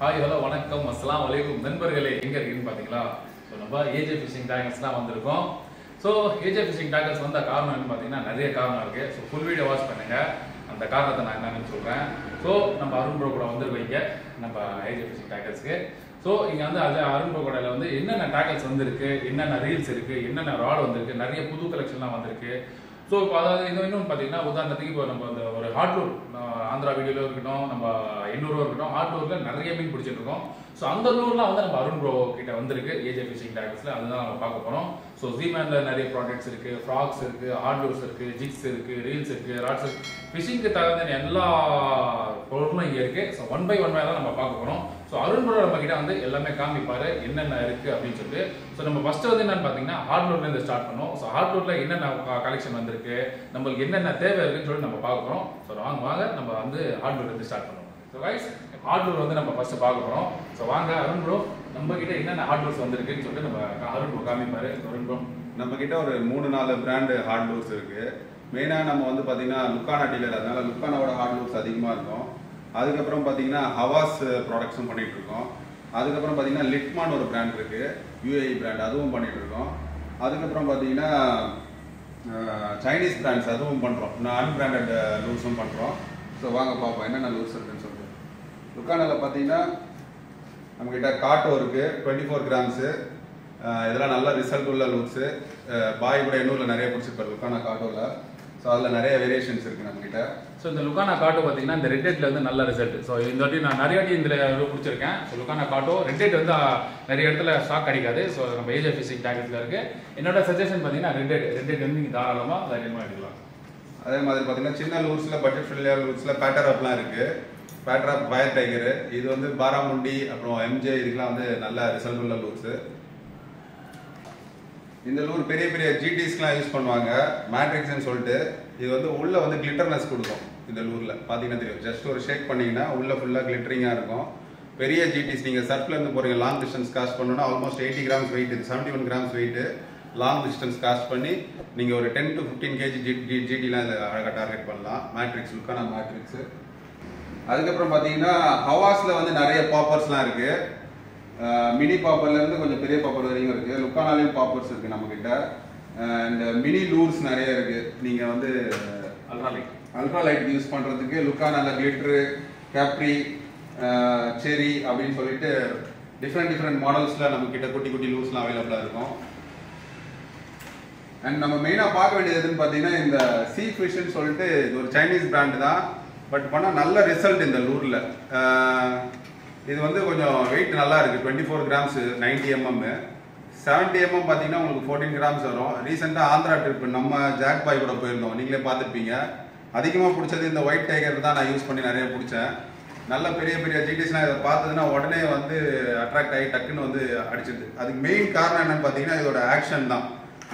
Hi hello வணக்கம் அஸ்ஸலாமு அலைக்கும் நண்பர்களே, எங்க இருக்கீங்கன்னு பாத்தீங்களா? ஸோ நம்ம ஏஜே ஃபிஷிங் டேங்கல்ஸ் தான் வந்திருக்கோம். ஸோ ஏஜே ஃபிஷிங் டேங்கல்ஸ் வந்த காரணம் என்ன பார்த்தீங்கன்னா நிறைய காரணம் இருக்கு. ஸோ ஃபுல் வீடியோ வாட்ச் பண்ணுங்க, அந்த காரணத்தை நான் என்னன்னு சொல்றேன். ஸோ நம்ம அருண் ப்ரோ கூட வந்துருவீங்க நம்ம ஏஜே ஃபிஷிங் டேங்கல்ஸ்க்கு. ஸோ இங்கே வந்து அது அருண் ப்ரோ கடையில் வந்து என்னென்ன டேங்கல்ஸ் வந்திருக்கு, என்னென்ன ரீல்ஸ் இருக்கு, என்னென்ன ராட் வந்திருக்கு, நிறைய புது கலெக்ஷன்லாம் வந்திருக்கு. ஸோ இப்போ அதாவது இன்னொன்று பார்த்தீங்கன்னா உதாரணத்துக்கு இப்போ நம்ம இந்த ஒரு ஹாட்லூர் ஆந்திரா வீடியோவில் இருக்கட்டும், நம்ம எண்ணூரோ இருக்கட்டும், ஹாட்லூரில் நிறைய மீன் பிடிச்சிட்டு இருக்கோம். ஸோ அந்த லூர்லாம் வந்து நம்ம அருண் ப்ரோ கிட்ட வந்திருக்கு ஏஜே ஃபிஷிங் டேங்கல்ஸில். அதுதான் நம்ம பார்க்க போகிறோம். ஸோ ஜீமேனில் நிறைய ப்ராடக்ட்ஸ் இருக்குது, ஃப்ராக்ஸ் இருக்குது, ஹாட்லூர்ஸ் இருக்குது, ஜிக்ஸ் இருக்குது, ரீல்ஸ் இருக்குது, ராட்ஸ் இருக்குது. ஃபிஷிங்க்கு தகுந்த எல்லா பொருளும் இங்கே இருக்குது. ஸோ ஒன் பை ஒன் தான் நம்ம பார்க்க போகிறோம். ஸோ அருண் ப்ரோ நம்ம கிட்ட வந்து எல்லாமே காமிப்பாரு என்னென்ன இருக்குது அப்படின்னு சொல்லிட்டு. ஸோ நம்ம ஃபர்ஸ்ட் வந்து என்னன்னு பார்த்தீங்கன்னா ஹாட்லூர்லேருந்து ஸ்டார்ட் பண்ணோம். ஸோ ஹாட்லூரில் என்னென்ன கலெக்ஷன் வந்திருக்கு, நம்மளுக்கு என்னென்ன தேவை இருக்குன்னு சொல்லிட்டு நம்ம பார்க்க போகிறோம். ஸோ வாங்க நம்ம வந்து ஹாட்லூர்லேருந்து ஸ்டார்ட் பண்ணுவோம். ஸோ கைஸ் ஹாட்லூர் வந்து நம்ம ஃபர்ஸ்ட் பார்க்க போகிறோம். ஸோ வாங்க அருண் ப்ரோ நம்ம கிட்ட என்னென்ன ஹாட்லூர்ஸ் வந்திருக்குன்னு சொல்லிட்டு நம்ம அருண் ப்ரோ காமிப்பாரு. அருண் ப்ரோ நம்ம கிட்ட ஒரு 3-4 பிராண்டு ஹார்ட்லூர்ஸ் இருக்கு. மெயினாக நம்ம வந்து பார்த்தீங்கன்னா லுக்கானா டீலர், அதனால லுக்கானாவோட ஹார்ட்லூர்ஸ் அதிகமாக இருக்கும். அதுக்கப்புறம் பார்த்தீங்கன்னா ஹவாஸ் ப்ராடக்ட்ஸும் பண்ணிட்டு இருக்கோம். அதுக்கப்புறம் பார்த்தீங்கன்னா லிட்மான் ஒரு பிராண்ட் இருக்கு, யூஏஇ பிராண்ட், அதுவும் பண்ணிட்டு இருக்கோம். அதுக்கப்புறம் பார்த்தீங்கன்னா சைனீஸ் பிராண்ட்ஸ் அதுவும் பண்ணுறோம். அன்பிராண்டட் லூர்ஸும் பண்ணுறோம். ஸோ வாங்க பார்ப்போம் என்னென்ன லூர்ஸ் இருக்குன்னு சொல்லிட்டு. லுக்கானாவில் பார்த்தீங்கன்னா நம்மக்கிட்ட காட்டோ இருக்குது, 24 கிராம்ஸு. இதெல்லாம் நல்ல ரிசல்ட் உள்ள லூர்ஸு. பாய் கூட எண்ணூரில் நிறைய பிடிச்சிருப்பாரு லுக்கானா காட்டோவில். ஸோ அதில் நிறைய வேரியேஷன்ஸ் இருக்குது நம்மக்கிட்ட. ஸோ இந்த லுக்கானா காட்டோ பார்த்தீங்கன்னா இந்த ரெட் ஹெட்ல வந்து நல்ல ரிசல்ட். ஸோ இந்த வாட்டி நான் நிறைய வாட்டி இதில் பிடிச்சிருக்கேன். ஸோ லுக்கானா காட்டோ ரெட் ஹெட் வந்து நிறைய இடத்துல ஸ்டாக் கிடைக்காது. ஸோ நம்ம ஏஜே ஃபிஷிங் டேங்கல்ஸ்ல இருக்கு. என்னோட சஜஷன் பார்த்தீங்கன்னா ரெட் ஹெட் வந்து நீங்கள் தாராளமாக தைரியமாக எடுக்கலாம். அதே மாதிரி பார்த்தீங்கன்னா சின்ன லூர்ஸில் பட்ஜெட் ஃப்ரெண்ட்லியாக லூர்ஸில் பேட்டராப்லாம் இருக்குது. பேட்டராப் ஃபயர் டைகரு, இது வந்து பாராமுண்டி, அப்புறம் எம்ஜே, இதுக்கெலாம் வந்து நல்ல ரிசல்ட் உள்ள லூர்ஸு. இந்த லூர் பெரிய பெரிய ஜிடிஸ்க்குலாம் யூஸ் பண்ணுவாங்க, மேட்ரிக்ஸ்ன்னு சொல்லிட்டு. இது வந்து உள்ளே வந்து கிளிட்டர்னஸ் கொடுக்கும். இந்த லூரில் பார்த்தீங்கன்னா தெரியும், ஜஸ்ட் ஒரு ஷேக் பண்ணிங்கன்னா உள்ளே ஃபுல்லாக கிளிட்டரிங்காக இருக்கும். பெரிய ஜிடிஸ் நீங்கள் சர்ஃப்லேருந்து போகிறீங்க, லாங் டிஸ்டன்ஸ் காஸ்ட் பண்ணணும்னா ஆல்மோஸ்ட் 80 கிராம்ஸ் வெயிட், இது 71 grams weight. Long distance cost பண்ணி நீங்கள் ஒரு 10 to 15 kg ஜிடிலாம் இதில் அழகாக டார்கெட் பண்ணலாம். மேட்ரிக்ஸ், லுக்கானா மேட்ரிக்ஸு. அதுக்கப்புறம் பார்த்தீங்கன்னா ஹவாஸில் வந்து நிறைய பாப்பர்ஸ்லாம் இருக்குது. மினி பாப்பர்லேருந்து கொஞ்சம் பெரிய பாப்பர் வரைக்கும் இருக்குது. லுக்கானாலையும் பாப்பர்ஸ் இருக்குது நம்மக்கிட்ட. அண்ட் மினி லூர்ஸ் நிறைய இருக்குது. நீங்கள் வந்து அல்ட்ரா லைட் யூஸ் பண்ணுறதுக்கு லுக்கானால கிளிட்ரு, கேப்ரி, செரி அப்படின்னு சொல்லிட்டு டிஃப்ரெண்ட் மாடல்ஸில் நம்மக்கிட்ட குட்டி குட்டி லூர்ஸ்லாம் அவைலபிளாக இருக்கும். அண்ட் நம்ம மெயினாக பார்க்க வேண்டியது எதுன்னு பார்த்தீங்கன்னா இந்த சீ ஃபிஷ்ன்னு சொல்லிட்டு இது ஒரு சைனீஸ் பிராண்டு தான். பட் பண்ணால் நல்ல ரிசல்ட் இந்த லூரில். இது வந்து கொஞ்சம் வெயிட் நல்லா இருக்குது, 24 கிராம்ஸ், 90 mm. 70 mm பார்த்தீங்கன்னா உங்களுக்கு 14 கிராம்ஸ் வரும். ரீசெண்டாக ஆந்திரா ட்ரிப் நம்ம ஜாக் பாய் கூட போயிருந்தோம், நீங்களே பார்த்துருப்பீங்க. அதிகமாக பிடிச்சது இந்த ஒயிட் டைகர் தான் நான் யூஸ் பண்ணி நிறைய பிடிச்சேன். நல்ல பெரிய பெரிய ஜிடிஸ்லாம் இதை பார்த்ததுன்னா உடனே வந்து அட்ராக்ட் ஆகி டக்குன்னு வந்து அடிச்சிடுது. அதுக்கு மெயின் காரணம் என்னன்னு பார்த்தீங்கன்னா இதோட ஆக்ஷன் தான்.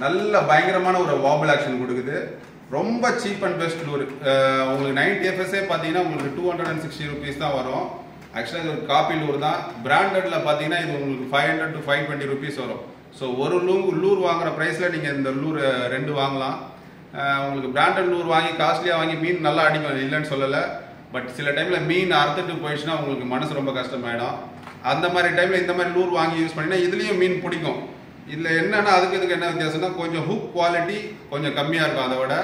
நல்ல பயங்கரமான ஒரு வாபிள் ஆக்ஷன் கொடுக்குது. ரொம்ப சீப் அண்ட் பெஸ்ட் லூர். உங்களுக்கு 90 FSA பார்த்தீங்கன்னா உங்களுக்கு 260 rupees தான் வரும். ஆக்சுவலாக இது ஒரு காப்பி லூர் தான். பிராண்டட்ல பார்த்தீங்கன்னா இது உங்களுக்கு 500 to 520 rupees வரும். ஸோ ஒரு லூர் வாங்குற ப்ரைஸில் நீங்கள் இந்த லூர் 2 வாங்கலாம். உங்களுக்கு பிராண்டட் லூர் வாங்கி காஸ்ட்லியாக வாங்கி மீன் நல்லா அடிக்கும், இல்லைன்னு சொல்லலை. பட் சில டைமில் மீன் அறுத்துட்டு போயிடுச்சுன்னா உங்களுக்கு மனசு ரொம்ப கஷ்டமாயிடும். அந்த மாதிரி டைமில் இந்த மாதிரி லூர் வாங்கி யூஸ் பண்ணினா இதுலேயும் மீன் பிடிக்கும். இதில் என்னன்னா அதுக்கு என்ன வித்தியாசம்னா கொஞ்சம் ஹுக் குவாலிட்டி கொஞ்சம் கம்மியாக இருக்கும் அதை விட.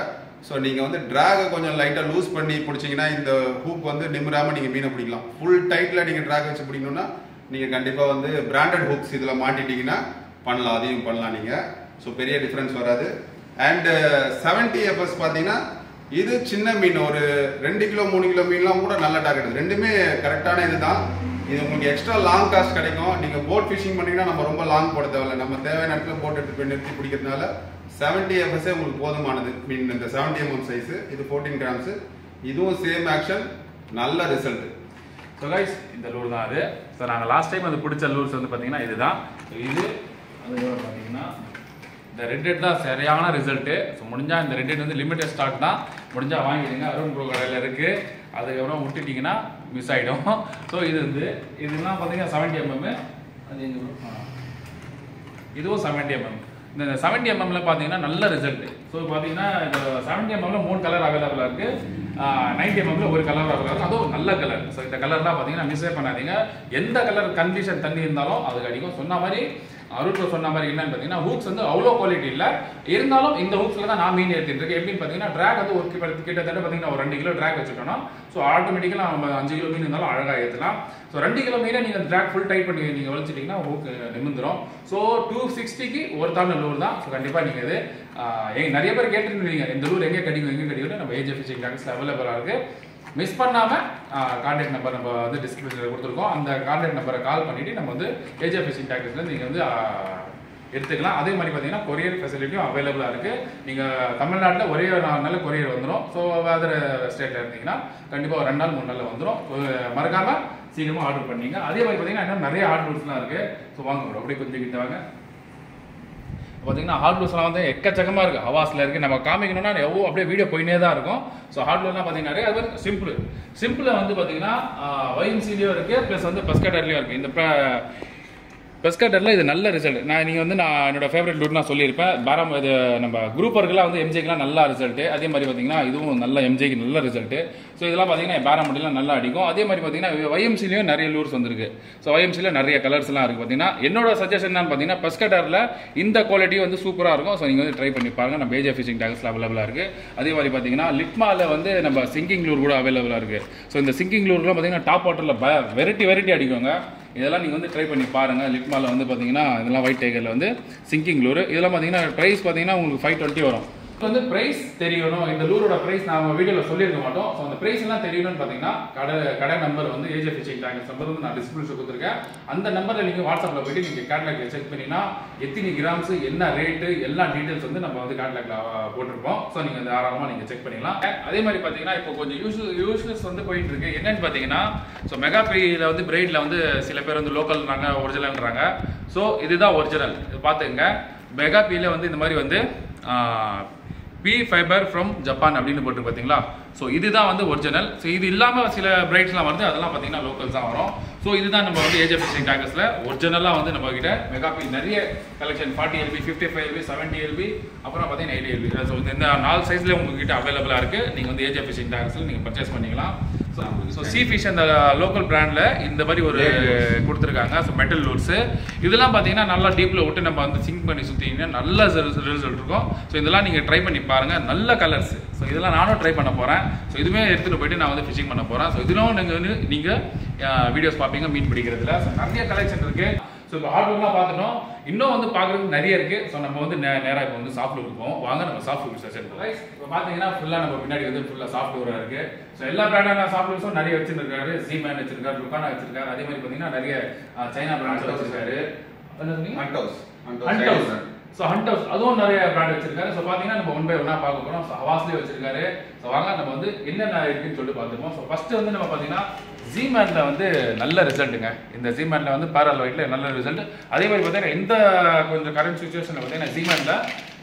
ஸோ நீங்கள் வந்து ட்ராகை கொஞ்சம் லைட்டாக லூஸ் பண்ணி பிடிச்சிங்கன்னா இந்த ஹூக் வந்து நிமிராமல் நீங்கள் மீனை பிடிக்கலாம். ஃபுல் டைட்டில் நீங்கள் ட்ராக் வச்சு பிடிக்கணும்னா நீங்கள் கண்டிப்பாக வந்து பிராண்டட் ஹூக்ஸ் இதில் மாட்டிட்டீங்கன்னா பண்ணலாம், அதையும் பண்ணலாம் நீங்கள். ஸோ பெரிய டிஃப்ரென்ஸ் வராது. அண்டு 70 FS பார்த்தீங்கன்னா இது சின்ன மீன், ஒரு 2 கிலோ 3 கிலோ மீன்லாம் கூட நல்ல டார்கெட். ரெண்டுமே கரெக்டான இது தான். இது உங்களுக்கு எக்ஸ்ட்ரா லாங் காஸ்ட் கிடைக்கும். நீங்கள் போட் ஃபிஷிங் பண்ணிங்கன்னா நம்ம ரொம்ப லாங் போட தேவையில்லை, நம்ம தேவையான இடத்துல போட் எடுத்து போய் நிறுத்தி பிடிக்கிறதுனால 70 FS உங்களுக்கு போதுமானது. மீன் இந்த 70 mm சைஸு, இது 14 கிராம்ஸு. இதுவும் சேம் ஆக்ஷன், நல்ல ரிசல்ட். ஸோ கைஸ் இந்த லூர் தான் அது. ஸோ நாங்கள் லாஸ்ட் டைம் அது பிடிச்ச லூர்ஸ் வந்து பார்த்தீங்கன்னா இதுதான். இது அதுக்கப்புறம் பார்த்தீங்கன்னா இந்த ரெட் ஹெட் தான் சரியான ரிசல்ட்டு. ஸோ முடிஞ்சால் இந்த ரெட் ஹெட் வந்து லிமிட்டட் ஸ்டாக் தான், முடிஞ்சால் வாங்கிடுங்க. அருண் ப்ரோ கடையில் இருக்குது. அதுக்கப்புறம் விட்டுட்டிங்கன்னா மிஸ் ஆகிடும். ஸோ இது வந்து இதெல்லாம் பார்த்தீங்கன்னா 70 mm. அது இதுவும் 70 mm. இந்த 70 mmல பார்த்தீங்கன்னா நல்ல ரிசல்ட். ஸோ பார்த்தீங்கன்னா இந்த 70 mmல 3 கலர் அவைலபிளாக இருக்குது. 90 mm ஒரு கலர் இருக்கும், அதுவும் நல்ல கலர். ஸோ இந்த கலர்லாம் பார்த்தீங்கன்னா மிஸ்ஸே பண்ணாதீங்க. எந்த கலர் கண்டிஷன் தண்ணி இருந்தாலும் அதுக்கு அடிக்கும். சொன்ன மாதிரி அருட்ல சொன்ன மாதிரி என்னன்னு பார்த்தீங்கன்னா ஹூக்ஸ் வந்து அவ்வளோ குவாலிட்டி இல்லை, இருந்தாலும் இந்த ஹூக்ஸில் தான் நான் மீன் ஏற்றிட்டு இருக்கேன். எப்படின்னு பார்த்தீங்கன்னா ட்ராக் வந்து ஒரு கிட்டத்தட்ட பார்த்தீங்கன்னா ஒரு 2 கிலோ ட்ராக் வச்சுட்டோம்னா ஸோ ஆட்டோமேட்டிக்கலாக நம்ம 5 கிலோ மீன் இருந்தாலும் அழகாக ஏற்றலாம். ஸோ 2 கிலோ மீனை நீங்கள் ட்ராக் ஃபுல் டைட் பண்ணி நீங்கள் வலிச்சிட்டிங்கன்னா ஹூக் நிமிந்துடும். ஸோ 260க்கு ஒருத்தான லூர் தான். ஸோ கண்டிப்பாக நீங்கள் இது நிறைய பேர் கேட்டுருந்தீங்க இந்த லூர் எங்கே கிடைக்கும் நம்ம ஏஜே ஃபிஷிங் டாக்ஸில் அவைலபிளாக இருக்குது. மிஸ் பண்ணாமல் கான்டாக்ட் நம்பர் நம்ம வந்து டிஸ்கிரிப்ஷனில் கொடுத்துருக்கோம். அந்த கான்டாக்ட் நம்பரை கால் பண்ணிவிட்டு நம்ம வந்து ஏஜே ஃபிஷிங் டாக்ஸில் நீங்கள் வந்து எடுத்துக்கலாம். அதே மாதிரி பார்த்தீங்கன்னா கொரியர் ஃபெசிலிட்டியும் அவைலபிளாக இருக்குது. நீங்கள் தமிழ்நாட்டில் ஒரே ஒரு 4 நாளில் கொரியர் வந்துடும். ஸோ அதர் ஸ்டேட்டில் இருந்தீங்கன்னா கண்டிப்பாக ஒரு 2 நாள் 3 நாளில் வந்துடும். மறக்காமல் சீக்கிரமாக ஆர்டர் பண்ணிங்க. அதே மாதிரி பார்த்தீங்கன்னா இன்னும் நிறைய ஆர்டர்ஸ்லாம் இருக்குது. ஸோ வாங்க ப்ரோ அப்படியே கொஞ்சம் கிட்ட வாங்க. பார்த்தீங்கன்னா ஹார்ட்வேர்ஸ்லாம் வந்து எக்கச்சக்கமாக இருக்குது, ஹவாஸில் இருக்குது. நம்ம காமிக்கணும்னா எவ்வளோ அப்படியே வீடியோ போயினே தான் இருக்கும். ஸோ ஹார்ட்வேர்லாம் பார்த்தீங்கன்னா நிறைய அது சிம்பிளில் வந்து பார்த்தீங்கன்னா YMCலையும் இருக்குது, ப்ளஸ் வந்து பெஸ்கட்டர்லையும் இருக்குது. இந்த பெஸ்கட்டரில் இது நல்ல ரிசல்ட். நான் என்னோட ஃபேவரட் லூட் நான் சொல்லியிருப்பேன். இது நம்ம குரூப்பருக்குலாம் வந்து MJக்குலாம் நல்ல ரிசல்ட்டு. அதே மாதிரி பார்த்தீங்கன்னா இதுவும் நல்ல MJக்கு நல்ல ரிசல்ட்டு. ஸோ இதெல்லாம் பார்த்தீங்கன்னா பேராமட்டிலாம் நல்லா அடிக்கும். அதே மாதிரி பார்த்தீங்கன்னா YMCலையும் நிறைய லூர்ஸ் வந்துருக்கு. ஸோ YMCயில் நிறைய கலர்ஸ்லாம் இருக்குது. பார்த்தீங்கன்னா என்னோட சஜஷன் தான் பார்த்தீங்கன்னா பெஸ்கட்டரில் இந்த குவாலிட்டி வந்து சூப்பராக இருக்கும். ஸோ நீங்கள் வந்து ட்ரை பண்ணி பாருங்கள். நம்ம ஏஜே ஃபிஷிங் டாக்ஸில் அவைலபிளாக இருக்குது. அதே மாதிரி பார்த்தீங்கன்னா லிட்மாவில் வந்து நம்ம சிங்கிங் லூர் கூட அவைலபிளாக இருக்குது. ஸோ இந்த சிங்கிங் லூர்லாம் பார்த்தீங்கன்னா டாப் வாட்டரில் வெரைட்டி அடிக்குங்க. இதெல்லாம் நீங்கள் வந்து ட்ரை பண்ணி பாருங்கள். லிட்மாவில் வந்து பார்த்தீங்கன்னா இதெல்லாம் ஒயிட் டைகரில் வந்து சிங்கிங் லூர். இதெல்லாம் பார்த்தீங்கன்னா ப்ரைஸ் பார்த்தீங்கன்னா உங்களுக்கு 520 வரும். இப்போ வந்து ப்ரைஸ் தெரியணும், இந்த லூரோட ப்ரைஸ் நான் வீடியோவில் சொல்லியிருக்க மாட்டோம். ஸோ அந்த ப்ரைஸ் எல்லாம் தெரியணும்னு பார்த்தீங்கன்னா கடை நம்பர் வந்து ஏஜே ஃபிஷிங் டாக்ஸ் நம்பர் வந்து நான் டிஸ்கிரிப்ஷன் கொடுத்துருக்கேன். அந்த நம்பரில் நீங்கள் வாட்ஸ்அப்பில் போய்ட்டு நீங்கள் கேட்லாக்ல செக் பண்ணிங்கன்னா எத்தனை கிராம்ஸ் என்ன ரேட்டு எல்லா டீட்டெயில்ஸ் வந்து நம்ம வந்து கேட்லாக்ல போட்டிருப்போம். ஸோ நீங்கள் தாராளமாக நீங்கள் செக் பண்ணிக்கலாம். அதே மாதிரி பார்த்தீங்கன்னா இப்போ கொஞ்சம் யூஸ்லெஸ் வந்து போயிட்டு இருக்கு. என்னன்னு பார்த்தீங்கன்னா ஸோ மெகாபியில் வந்து பிரைடில் வந்து சில பேர் வந்து லோக்கல்ன்றாங்க, ஒரிஜினல்ன்றாங்க. ஸோ இதுதான் ஒரிஜினல். இது பார்த்துங்க. மெகாபியில் வந்து இந்த மாதிரி வந்து பி ஃபைபர் ஃப்ரம் ஜப்பான் அப்படின்னு போட்டு பார்த்தீங்களா. ஸோ இதுதான் வந்து ஒரிஜினல். ஸோ இது இல்லாமல் சில பிரைட்ஸ்லாம் வருது, அதெல்லாம் பார்த்தீங்கன்னா லோக்கல்ஸ் தான் வரும். ஸோ இதுதான் நம்ம வந்து ஏஜே ஃபிஷிங் டாக்ஸில் ஒரிஜினலாக வந்து நம்ம கிட்ட மெகாபி நிறைய கலெக்ஷன் 40 LB, 55 LB, 70 LB, அப்புறம் பார்த்தீங்கன்னா 80 LB. ஸோ இந்த 4 சைஸில் உங்ககிட்ட அவைலபிளாக இருக்குது. நீங்கள் வந்து ஏஜே ஃபிஷிங் டாக்ஸில் நீங்கள் பர்ச்சேஸ் பண்ணிக்கலாம். ஸோ சி ஃபிஷ் அந்த லோக்கல் பிராண்டில் இந்த மாதிரி ஒரு கொடுத்துருக்காங்க. ஸோ மெட்டல் லூர்ஸு இதெல்லாம் பார்த்தீங்கன்னா நல்லா டீப்பில் விட்டு நம்ம வந்து சிங்க் பண்ணி சுற்றிங்கன்னா நல்ல ரிசல்ட் இருக்கும். ஸோ இதெல்லாம் நீங்கள் ட்ரை பண்ணி பாருங்கள். நல்ல கலர்ஸ். ஸோ இதெல்லாம் நானும் ட்ரை பண்ண போகிறேன். ஸோ இதுவுமே எடுத்துகிட்டு போயிட்டு நான் வந்து ஃபிஷிங் பண்ண போகிறேன். ஸோ இதெல்லாம் நீங்கள் வீடியோஸ் பார்ப்பீங்க மீன் பிடிக்கிறதுல. ஸோ நிறைய கலெக்ஷன் இருக்குது. ஸோ இப்போ ஹார்ட்வேர்லாம் பார்த்துட்டோம். இன்னும் வந்து பார்க்குறதுக்கு நிறைய இருக்குது. ஸோ நம்ம வந்து நேராக இப்போ வந்து சாஃப்ட் லூருக்கு போவோம். வாங்க நம்ம சாஃப்ட் லூர் செஷன் போவோம். இப்போ பார்த்தீங்கன்னா ஃபுல்லாக நம்ம பின்னாடி வந்து ஃபுல்லாக சாஃப்ட் லூராக இருக்குது. ஸோ எல்லா பிராண்டான சாஃப்ட் லூர்ஸும் நிறைய வச்சுருக்காரு. ஜீமேன் வச்சிருக்காரு, லுக்கானா வச்சிருக்காரு. அதே மாதிரி பார்த்தீங்கன்னா நிறைய சைனா பிராண்ட்ஸ் வச்சிருக்காரு. ஸோ ஹண்ட் ஹவுஸ் அதுவும் நிறைய பிராண்ட் வச்சிருக்காரு. ஸோ பார்த்தீங்கன்னா நம்ம 1 by 1 பார்க்க போகிறோம். ஸோ ஹவாஸ்லேயே வச்சிருக்காரு. ஸோ வாங்க நம்ம வந்து என்னென்ன இருக்குன்னு சொல்லிட்டு பார்த்துப்போம். ஸோ ஃபர்ஸ்ட் வந்து நம்ம பார்த்தீங்கன்னா ஜீமேனில் வந்து நல்ல ரிசல்ட்டுங்க. இந்த ஜீமேனில் வந்து பேரல் ஒயிட்டில் நல்ல ரிசல்ட். அதே மாதிரி பார்த்தீங்கன்னா இந்த கொஞ்சம் கரண்ட் சுச்சுவேஷனில் பார்த்தீங்கன்னா ஜீமேனில்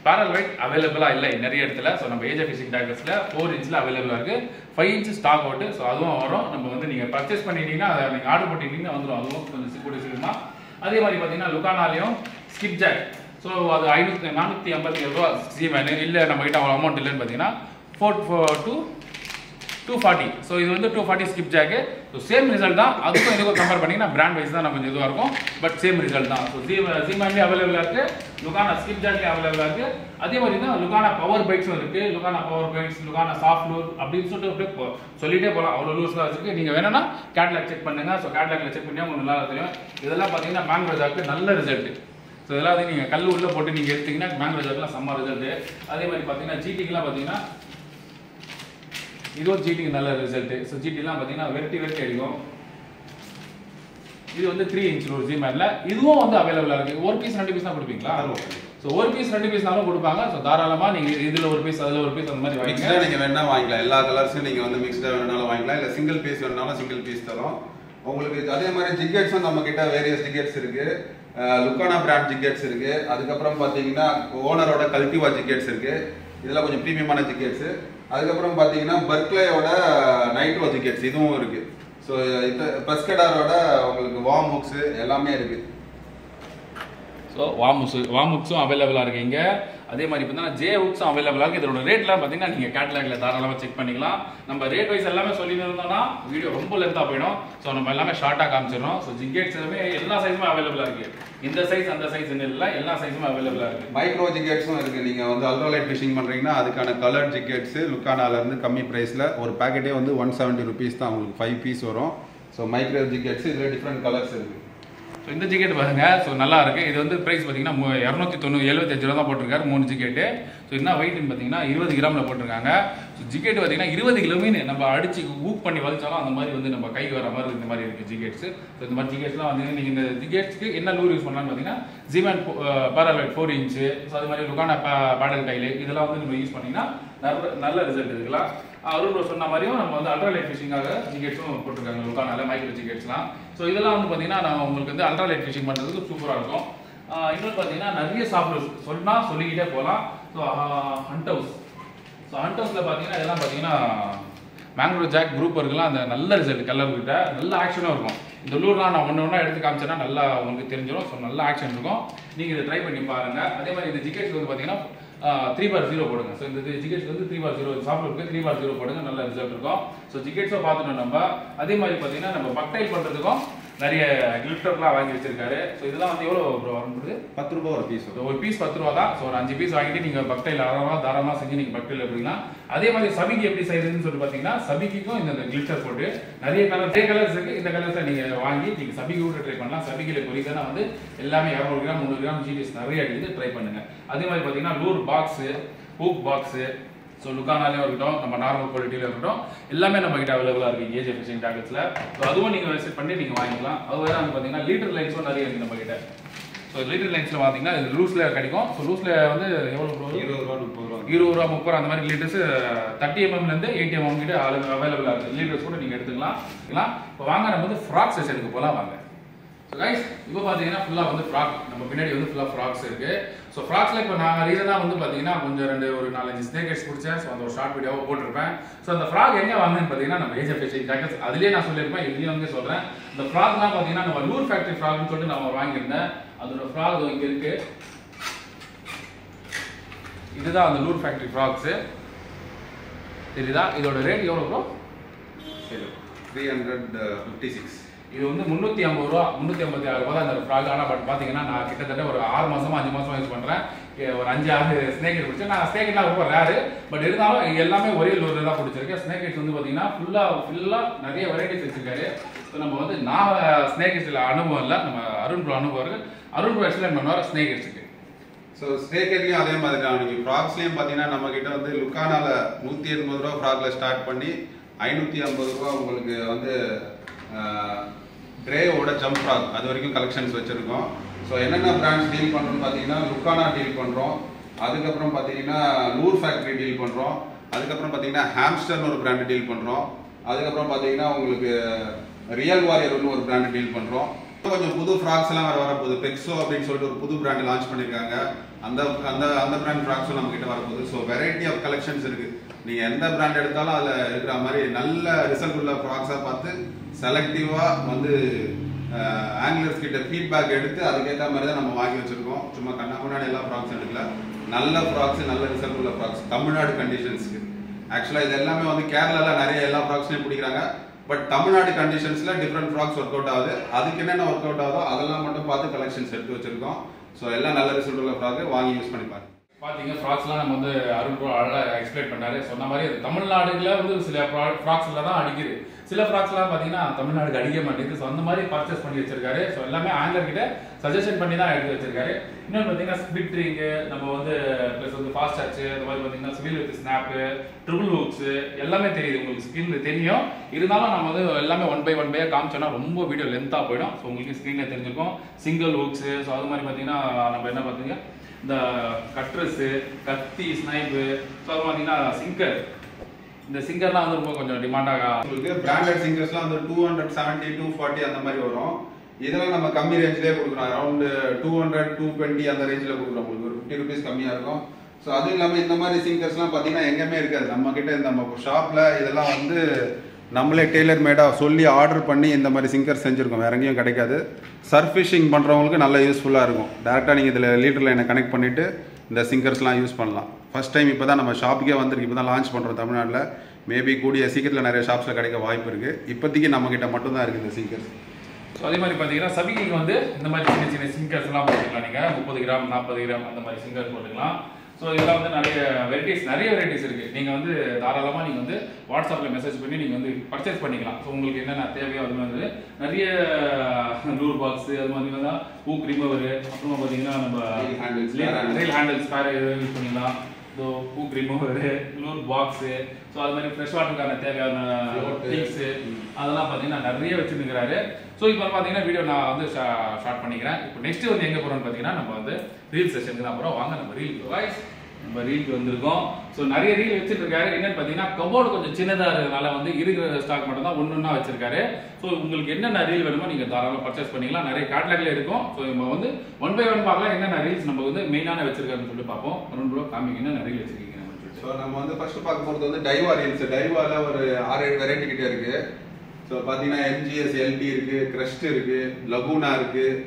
பேரல் ஒயிட் அவைலபிளாக இல்லை நிறைய இடத்துல. ஸோ நம்ம ஏஜே ஃபிஷிங் டாக்ஸில் 4 inch அவைலபிளாக இருக்குது. 5 inch ஸ்டாக் அவுட்டு. ஸோ அதுவும் வரும். நம்ம வந்து நீங்கள் பர்ச்சேஸ் பண்ணிட்டீங்கன்னா அதை நீங்கள் ஆர்டர் பண்ணிட்டீங்கன்னா வந்துடும். அதுவும் கொஞ்சம் கூட சீக்கிரமாக. அதே மாதிரி பார்த்தீங்கன்னா லுக்கானாலையும் ஸ்கிப் ஜாக். ஸோ அது 457 ரூபா ஜீமேனு. இல்லை நம்மகிட்ட அவ்வளோ அமௌண்ட் இல்லைன்னு பார்த்தீங்கன்னா 240. ஸோ இது வந்து 240 skip jack. So same result தான். அதுக்கும் இதுக்கும் கம்பேர் பண்ணிங்கன்னா பிராண்ட் வைஸ் தான் நம்ம கொஞ்சம் இதுவாக இருக்கும். பட் சேம் ரிசல்ட் தான். ஸோ ஜீமேன்லேயும் அவைலபிளாக இருக்குது, லுக்கானா ஸ்கிப் ஜாக்லேயும் அவைலபிளாக இருக்குது. அதே மாதிரி தான் லுக்கானா பவர் பைட்ஸும் இருக்குது. லுக்கானா பவர் பைட்ஸ், லுக்கானா சாஃப்ட் லூர் அப்படின்னு சொல்லிட்டு சொல்லிட்டே போகலாம். அவ்வளோ லூர்ஸ்லாம் வச்சுருக்கு. நீங்கள் வேணும்னா கேட்லாக் செக் பண்ணுங்கள். ஸோ கேட்லாக்ல செக் பண்ணி உங்களுக்கு நல்லா தெரியும். இதெல்லாம் பார்த்தீங்கன்னா மேங்கோ ஜாக்கு நல்ல ரிசல்ட். ஸோ இதெல்லாம் வந்து நீங்கள் கல் உள்ளே போட்டு நீங்கள் எடுத்தீங்கன்னா மேங்கோ ஜாக்கெலாம் செம்ம ரிசல்ட்டு. அதே மாதிரி பார்த்தீங்கன்னா ஜிடிக்கெலாம் பார்த்தீங்கன்னா இதுவும் ஜிடிக்கு நல்ல ரிசல்ட்டு. ஸோ ஜிடிலாம் பார்த்தீங்கன்னா வெரைட்டி அடிக்கும். இது வந்து 3 inch லூர் ஜீமேனில். இதுவும் வந்து அவைலபிளாக இருக்குது. 1 piece 2 piece தான் கொடுப்பீங்களா? ஸோ 1 piece 2 pieceனாலும் கொடுப்பாங்க. ஸோ தாராளமாக நீங்கள் இதில் 1 piece அதில் 1 piece அந்த மாதிரி மிக்ஸ்டாக நீங்கள் வேணால் வாங்கிக்கலாம். எல்லா கலர்ஸும் நீங்கள் வந்து மிக்ஸ்டாக வேணாலும் வாங்கிக்கலாம். இல்லை சிங்கிள் பீஸ் வேணாலும் சிங்கிள் பீஸ் தரும் உங்களுக்கு. அதே மாதிரி ஜிக்கெட்ஸும் நம்ம கிட்ட வேரியஸ் ஜிக்கெட்ஸ் இருக்குது. லுக்கானா பிராண்ட் ஜிக்கெட்ஸ் இருக்குது. அதுக்கப்புறம் பார்த்தீங்கன்னா ஓனரோட கல்டிவா ஜிக்கெட்ஸ் இருக்குது. இதெல்லாம் கொஞ்சம் ப்ரீமியமான ஜிக்கெட்ஸு. அதுக்கப்புறம் பார்த்தீங்கன்னா பர்க்லேயோட நைட்ரோ ஜிக்கெட்ஸ் இதுவும் இருக்குது. ஸோ இந்த பெஸ்கடாரோட உங்களுக்கு வார்ம் ஹுக்ஸு எல்லாமே இருக்குது. ஸோ வார்ம் ஹுக்ஸும் அவைலபிளாக இருக்குது இங்கே. அதே மாதிரி பார்த்தீங்கன்னா ஜே ஹுக்ஸும் அவைலபிளாக இருக்குது. இதோட ரேட்லாம் பார்த்தீங்கன்னா நீங்கள் கேட்டலாக்ல தாராளமாக செக் பண்ணிக்கலாம். நம்ம ரேட் வைஸ் எல்லாமே சொல்லியிருந்தோம்னா வீடியோ ரொம்ப லென்த்தாக போயிடும். ஸோ நம்ம எல்லாமே ஷார்ட்டாக காமிச்சிடறோம். ஸோ ஜிகேட்ஸ் எல்லாமே எல்லா சைஸுமே அவைலபிளாக இருக்குது. இந்த சைஸ் அந்த சைஸ் இல்லை, எல்லா சைஸுமே அவைலபிளாக இருக்குது. மைக்ரோ ஜிகேட்ஸும் இருக்குது. நீங்கள் வந்து அல்ட்ராலைட் ஃபிஷிங் பண்ணுறீங்கன்னா அதுக்கான கலர் ஜிகேட்ஸு லுக்கானாலேருந்து கம்மி ப்ரைஸில் ஒரு பேக்கெட்டே வந்து 170 rupees தான், உங்களுக்கு 5 பீஸ் வரும். ஸோ மைக்ரோ ஜிகேட்ஸ் இதில் டிஃப்ரெண்ட் கலர்ஸ் இருக்குது. ஸோ இந்த ஜிக்கெட் பாருங்க, ஸோ நல்லா இருக்கு. இது வந்து பிரைஸ் பார்த்தீங்கன்னா 275 ரூபா தான் போட்டிருக்காரு 3 ஜிக்கெட்டு. ஸோ என்ன வெயிட்னு பார்த்தீங்கன்னா 20 கிராமில் போட்டிருக்காங்க. ஸோ ஜிக்கெட் பார்த்தீங்கன்னா 20 கிலோ மீன் நம்ம அடிச்சு ஊக் பண்ணி வலிச்சாலும் அந்த மாதிரி வந்து நம்ம கைக்கு வர மாதிரி இந்த மாதிரி இருக்குது ஜிக்கெட்ஸ். ஸோ இந்த மாதிரி ஜிக்கெட்ஸ்லாம் வந்து நீங்கள் இந்த ஜிக்கெட்ஸ்க்கு என்ன லூர் யூஸ் பண்ணலாம்னு பார்த்தீங்கன்னா ஜிமேன் பேரலைட் 4 இன்ச்சு. ஸோ அது மாதிரி லுக்கானா பேடல் டைலு இதெல்லாம் வந்து நம்ம யூஸ் பண்ணிங்கன்னா நல்ல ரிசல்ட் இருக்கலாம். அருண் ப்ரோ சொன்ன மாதிரியும் நம்ம வந்து அல்ட்ராலைட் ஃபிஷிங்காக ஜிக்கெட்ஸும் போட்டிருக்காங்க லுக்கானால மைக்ரோ ஜிக்கெட்ஸ்லாம். ஸோ இதெல்லாம் வந்து பார்த்தீங்கன்னா நான் உங்களுக்கு வந்து அல்ட்ராலைட் ஃபிஷிங் பண்ணுறதுக்கு சூப்பராக இருக்கும். இன்னொன்று பார்த்தீங்கன்னா நிறைய சாப்பிடு சொல்லிக்கிட்டே போகலாம். So Hunt House, so Hunt ஹவுஸில் பார்த்தீங்கன்னா இதெல்லாம் பார்த்தீங்கன்னா மேங்க்ரோ ஜாக் குரூப்பருக்குலாம் அந்த நல்ல ரிசல்ட் கலர்கிட்ட நல்ல ஆக்ஷனும் இருக்கும். இந்த லூர்லாம் நான் ஒன்று எடுத்து காமிச்சேன்னா நல்லா உங்களுக்கு தெரிஞ்சிடும். ஸோ நல்ல ஆக்ஷன் இருக்கும். நீங்கள் இதை ட்ரை பண்ணி பாருங்கள். அதே மாதிரி இந்த ஜிக்கெட்ஸ் வந்து பார்த்தீங்கன்னா 3/0 போடுங்க. ஸோ இந்த ஜிக்கெட்ஸ் வந்து 3/0 சாப்பிட்றதுக்கு 3/0 போடுங்க, நல்ல ரிசல்ட் இருக்கும். ஸோ ஜிக்கெட்ஸை பார்த்துட்டோம் நம்ம. அதே மாதிரி பார்த்தீங்கன்னா நம்ம பக்டைல் பண்ணுறதுக்கும் நிறைய கிளிப்டர்லாம் வாங்கி வச்சிருக்காரு. ஸோ இதெல்லாம் வந்து எவ்வளோ ப்ரோ வருது? 10 ரூபா ஒரு பீஸ். ஒரு பீஸ் 10 ரூபா தான். ஸோ ஒரு 5 பீஸ் வாங்கிட்டு நீங்கள் பக்டைல் தாராளமாக செஞ்சு நீங்கள் பக்டைல் எடுக்கலாம். அதே மாதிரி சபிக்கு எப்படி செய்யுதுன்னு சொல்லிட்டு பார்த்தீங்கன்னா சபிக்கும் இந்த கிளிப்டர் போட்டு நிறைய கலர்ஸ் இருக்குது. இந்த கலர்ஸை நீங்கள் வாங்கி நீங்கள் சபிக்கு கூட ட்ரை பண்ணலாம். சபிக்கில் பொறிக்கனா வந்து எல்லாமே 200 கிராம் 300 கிராம் ஜிடிஎஸ் நிறைய இருக்குது, ட்ரை பண்ணுங்கள். அதே மாதிரி பார்த்தீங்கன்னா லூர் பாக்ஸு, ஹூக் பாக்ஸு, ஸோ லுக்கானாலேயும் இருக்கட்டும், நம்ம நார்மல் குவாலிட்டியில் இருக்கட்டும், எல்லாமே நம்ம கிட்ட அவைலபிளாக இருக்குது ஏஜே ஃபிஷிங் டார்கெட்ஸில். ஸோ அதுவும் நீங்கள் விசிட் பண்ணி நீங்கள் வாங்கிக்கலாம். அது வேறு வந்து பார்த்தீங்கன்னா லீட்டர் லைன்ஸும் நிறைய இருக்குது நம்ம கிட்ட. ஸோ லிட்டில் லைன்ஸில் பார்த்தீங்கன்னா இது லூஸில் கிடைக்கும். ஸோ லூஸில் வந்து எவ்வளோ ப்ரோ? 20 ரூபா 30 ரூபா 20 ரூபா 30 ரூபா அந்த மாதிரி லிட்டர்ஸ் 30 mmலேருந்து 80 mm கிட்ட அவைலபிளாக இருக்குது. லீட்டர்ஸ் கூட நீங்கள் எடுத்துக்கலாம். இப்போ வாங்க நம்ம வந்து ஃப்ராக் செஷனுக்கு போகலாம் வாங்க. ஸோ கைஸ் இப்போ பார்த்தீங்கன்னா ஃபுல்லாக வந்து ஃப்ராக் நம்ம பின்னாடி வந்து ஃபுல்லாக ஃப்ராக்ஸ் இருக்குது. ஸோ ஃப்ராக்ஸில் இப்போ நான் ரீசனாக வந்து பார்த்தீங்கன்னா கொஞ்சம் ஒரு 4-5 ஸ்னேக்கர்ஸ் பிடிச்சேன். ஸோ அந்த ஒரு ஷார்ட் வீடியோவை போட்டிருப்பேன். ஸோ அந்த ஃப்ராக் எங்கே வாங்கினேன்னு பார்த்தீங்கன்னா நம்ம ஏஜே ஃபிஷிங் டார்கெட்ஸ் அதுலேயே நான் சொல்லியிருப்பேன், இதுலேயும் வந்து சொல்கிறேன். இந்த ஃப்ராக்லாம் பார்த்தீங்கன்னா நம்ம லூர் ஃபேக்ட்ரி ஃப்ராக்னு சொல்லிட்டு நான் வாங்கியிருந்தேன். அதோட ஃப்ராக் இங்கே இருக்குது. இதுதான் அந்த லூர் ஃபேக்ட்ரி ஃப்ராக்ஸு. சரிதா? இதோட ரேட் எவ்வளோ ப்ரோ? 356. இது வந்து 350 ரூபா 356 ரூபா தான் இந்த ஃப்ராக். ஆனால் பட் பார்த்தீங்கன்னா நான் கிட்டத்தட்ட ஒரு 6 மாதமா 5 மாதமா யூஸ் பண்ணுறேன். ஒரு 5-6 ஸ்னேக்கெட் பிடிச்சேன். நான் ஸ்னேக்கெட்லாம் ரொம்ப ரேரு, பட் இருந்தாலும் எல்லாமே ஒரே லூரில் தான் பிடிச்சிருக்கேன். ஸ்னேக்கெட்ஸ் வந்து பார்த்தீங்கன்னா ஃபுல்லாக நிறைய வெரைட்டிஸ் வச்சிருக்காரு. ஸோ நம்ம வந்து நான் ஸ்னேக்கெட்ஸில் அனுபவம் இல்லை, நம்ம அருண் ப்ரோ அனுபவம் இருக்குது. அருண் ப்ரோ எக்ஸ்பிளைன் பண்ணுவார் ஸ்னேக்கெட்ஸுக்கு. ஸோ ஸ்னேக்கெட்லையும் அதே மாதிரி தான். நீங்கள் ஃப்ராக்ஸ்லையும் பார்த்தீங்கன்னா நம்ம கிட்ட வந்து லுக்கானால 180 ரூபா ஃப்ராக்ல ஸ்டார்ட் பண்ணி 550 ரூபா உங்களுக்கு வந்து ட்ரேவோட ஜம்ப் ஃப்ராக் அது வரைக்கும் கலெக்ஷன்ஸ் வச்சுருக்கோம். ஸோ என்னென்ன பிராண்ட்ஸ் டீல் பண்ணுறோம்னு பார்த்தீங்கன்னா லுக்கானா டீல் பண்ணுறோம். அதுக்கப்புறம் பார்த்தீங்கன்னா லூர் ஃபேக்ட்ரி டீல் பண்ணுறோம். அதுக்கப்புறம் பார்த்தீங்கன்னா ஹாம்ஸ்டர்னு ஒரு பிராண்டு டீல் பண்ணுறோம். அதுக்கப்புறம் பார்த்தீங்கன்னா உங்களுக்கு ரியல் வாரியர்னு ஒரு பிராண்டு டீல் பண்ணுறோம். கொஞ்சம் புது ஃப்ராக்ஸ் எல்லாம் வரப்போகுது. பெக்ஸோ அப்படின்னு சொல்லிட்டு ஒரு புது பிராண்ட் லான்ச் பண்ணியிருக்காங்க. அந்த அந்த அந்த பிராண்ட் ஃப்ராக்ஸும் நம்ம கிட்ட வரப்போகுது. ஸோ வெரைட்டி ஆஃப் கலெக்ஷன்ஸ் இருக்குது. நீங்கள் எந்த பிராண்ட் எடுத்தாலும் அதில் இருக்கிற மாதிரி நல்ல ரிசல்ட் உள்ள ஃப்ராக்ஸாக பார்த்து செலக்டிவாக வந்து ஆங்கிலர்ஸ் கிட்ட ஃபீட்பேக் எடுத்து அதுக்கேற்ற மாதிரி தான் நம்ம வாங்கி வச்சுருக்கோம். சும்மா முன்னாடி எல்லா ஃப்ராக்ஸும் எடுக்கல. நல்ல ஃப்ராக்ஸ் நல்ல ரிசல்ட் உள்ள ஃப்ராக்ஸ் தமிழ்நாடு கண்டிஷன்ஸ்க்கு. ஆக்சுவலாக இது எல்லாமே வந்து கேரளாவில் நிறைய எல்லா ஃப்ராக்ஸ்லையும் பிடிக்கிறாங்க. பட் தமிழ்நாடு கண்டிஷன்ஸில் டிஃப்ரெண்ட் ஃப்ராக்ஸ் ஒர்க் அவுட் ஆகுது. அதுக்கு என்னென்ன ஒர்க் அவுட் ஆகுதோ அதெல்லாம் மட்டும் பார்த்து கலெக்ஷன்ஸ் எடுத்து வச்சிருக்கோம். ஸோ எல்லாம் நல்ல ரிசல்ட் உள்ள ஃப்ராக் வாங்கி யூஸ் பண்ணி பாருங்க. பார்த்தீங்க ஃப்ராக்ஸ்லாம் நம்ம வந்து அருண் ப்ரோ அழகாக எக்ஸ்பிளைன் பண்ணாரு. சொன்ன மாதிரி அது தமிழ்நாடுல வந்து சில ஃப்ராக்ஸில் தான் அடிக்குது. சில ஃப்ராக்ஸ்லாம் பார்த்தீங்கன்னா தமிழ்நாடுக்கு அடிக்க மாட்டேங்குது. ஸோ அந்த மாதிரி பர்ச்சேஸ் பண்ணி வச்சிருக்காரு. ஸோ எல்லாமே ஆங்கிலர் கிட்ட சஜஷன் பண்ணி தான் எடுத்து வச்சிருக்காரு. இன்னொன்று பார்த்தீங்கன்னா ஸ்பிட் ரிங்கு நம்ம வந்து ப்ளஸ் வந்து ஃபாஸ்ட் ஆச்சு அந்த மாதிரி பார்த்தீங்கன்னா ஸ்வில் வித் ஸ்னாப்பு ட்ரிபிள் ஹூக்ஸு எல்லாமே தெரியுது. உங்களுக்கு ஸ்கில் தெரியும். இருந்தாலும் நம்ம வந்து எல்லாமே 1 by 1 காமிச்சோன்னா ரொம்ப வீடியோ லென்த்தாக போயிடும். ஸோ உங்களுக்கு ஸ்க்ரீனில் தெரிஞ்சிருக்கும் சிங்கிள் ஹூக்ஸு. ஸோ அது மாதிரி பார்த்தீங்கன்னா நம்ம என்ன பார்த்தீங்க இந்த கட்ரஸு கத்தி ஸ்னைப்பு. ஸோ அது பார்த்தீங்கன்னா சிங்கர். இந்த சிங்கர்லாம் வந்து ரொம்ப கொஞ்சம் டிமாண்டாக உங்களுக்கு பிராண்டட் சிங்கர்ஸ்லாம் வந்து 270 240 அந்த மாதிரி வரும். இதெல்லாம் நம்ம கம்மி ரேஞ்சிலே கொடுக்குறோம். அரௌண்ட் 200 220 அந்த ரேஞ்சில் கொடுக்குறோம். உங்களுக்கு ஒரு 50 rupees கம்மியாக இருக்கும். ஸோ அதுவும் இல்லாமல் இந்த மாதிரி சிங்கர்ஸ்லாம் பார்த்தீங்கன்னா எங்கேயுமே இருக்காது. நம்ம கிட்ட நம்ம ஷாப்பில் இதெல்லாம் வந்து நம்மளே டெய்லர் மேடாக சொல்லி ஆர்டர் பண்ணி இந்த மாதிரி சிங்கர் செஞ்சுருக்கோம். வேற எங்கேயும் கிடைக்காது. சர்ஃப் ஃபிஷிங் பண்ணுறவங்களுக்கு நல்லா யூஸ்ஃபுல்லாக இருக்கும். டேரெக்டாக நீங்கள் இதில் லீட்டர் லைனை கனெக்ட் பண்ணிவிட்டு இந்த சிங்கர்ஸ்லாம் யூஸ் பண்ணலாம். ஃபர்ஸ்ட் டைம் இப்போ தான் நம்ம ஷாப்புக்கே வந்திருக்கு, இப்போ தான் லான்ச் பண்ணுறோம் தமிழ்நாட்டில். மேபி கூடிய சீக்கிரத்தில் நிறைய ஷாப்ஸில் கிடைக்க வாய்ப்பு இருக்குது. இப்போதைக்கு நம்மக்கிட்ட மட்டும்தான் இருக்குது இந்த சிங்கர்ஸ். ஸோ அதே மாதிரி பார்த்தீங்கன்னா சபிகைக்கு வந்து இந்த மாதிரி சின்ன சின்ன சிங்கர்ஸ்லாம் போட்டுக்கலாம். நீங்கள் 30 கிராம் 40 கிராம் அந்த மாதிரி சிங்கர்ஸ் போட்டுக்கலாம். ஸோ இதெல்லாம் வந்து நிறைய வெரைட்டிஸ் இருக்குது. நீங்கள் வந்து தாராளமாக நீங்கள் வந்து வாட்ஸ்அப்பில் மெசேஜ் பண்ணி நீங்கள் வந்து பர்ச்சேஸ் பண்ணிக்கலாம். ஸோ உங்களுக்கு என்னென்ன தேவையோ அது வந்து நிறைய லூர் பாக்ஸு, அது மாதிரி தான் ஹூக் ரிமூவர், அப்புறமா பார்த்தீங்கன்னா நம்ம ரீல் ஹேண்டில்ஸ் வேறு யூஸ் பண்ணிக்கலாம். So hook remover, lure box, so அது மாதிரி ஃப்ரெஷ் வாட்டருக்கான தேவையான திங்ஸு அதெல்லாம் பார்த்தீங்கன்னா நிறைய வச்சுருக்கிறாரு. ஸோ இப்போ பார்த்தீங்கன்னா வீடியோ நான் வந்து ஸ்டார்ட் பண்ணிக்கிறேன். இப்போ நெக்ஸ்ட் வந்து எங்கே போகிறோம்னு பார்த்தீங்கன்னா நம்ம வந்து ரீல் செஷனுக்கு தான் போகிறோம். வாங்க நம்ம ரீலுக்கு வந்திருக்கோம். ஸோ நிறைய ரீல் வச்சுட்டு இருக்காரு. என்னன்னு பார்த்தீங்கன்னா கபோர்டு கொஞ்சம் சின்னதாக இருக்கிறதுனால வந்து இருக்கிற ஸ்டாக் மட்டும் தான் ஒன்று வச்சிருக்காரு. ஸோ உங்களுக்கு என்னென்ன ரீல் வேணுமோ நீங்கள் தாராளமாக பர்ச்சேஸ் பண்ணிக்கலாம். நிறைய கேட்டலாக்ல இருக்கும். ஸோ நம்ம வந்து 1 by 1 பார்க்கலாம் என்னென்ன ரீல்ஸ் நம்ம வந்து மெயினான வச்சிருக்காருன்னு சொல்லிட்டு பார்ப்போம். ஒரு காமிங்க என்னென்ன ரீல் வச்சிருக்கீங்க. ஸோ நம்ம வந்து ஃபர்ஸ்ட் பார்க்க போகிறது வந்து டைவா ரீல்ஸ். டைவாவில் ஒரு 6-7 வெரைட்டி கிட்டே இருக்குது. ஸோ பார்த்தீங்கன்னா MGS LT இருக்குது, கிரஸ்ட் இருக்குது, லகூனா இருக்குது,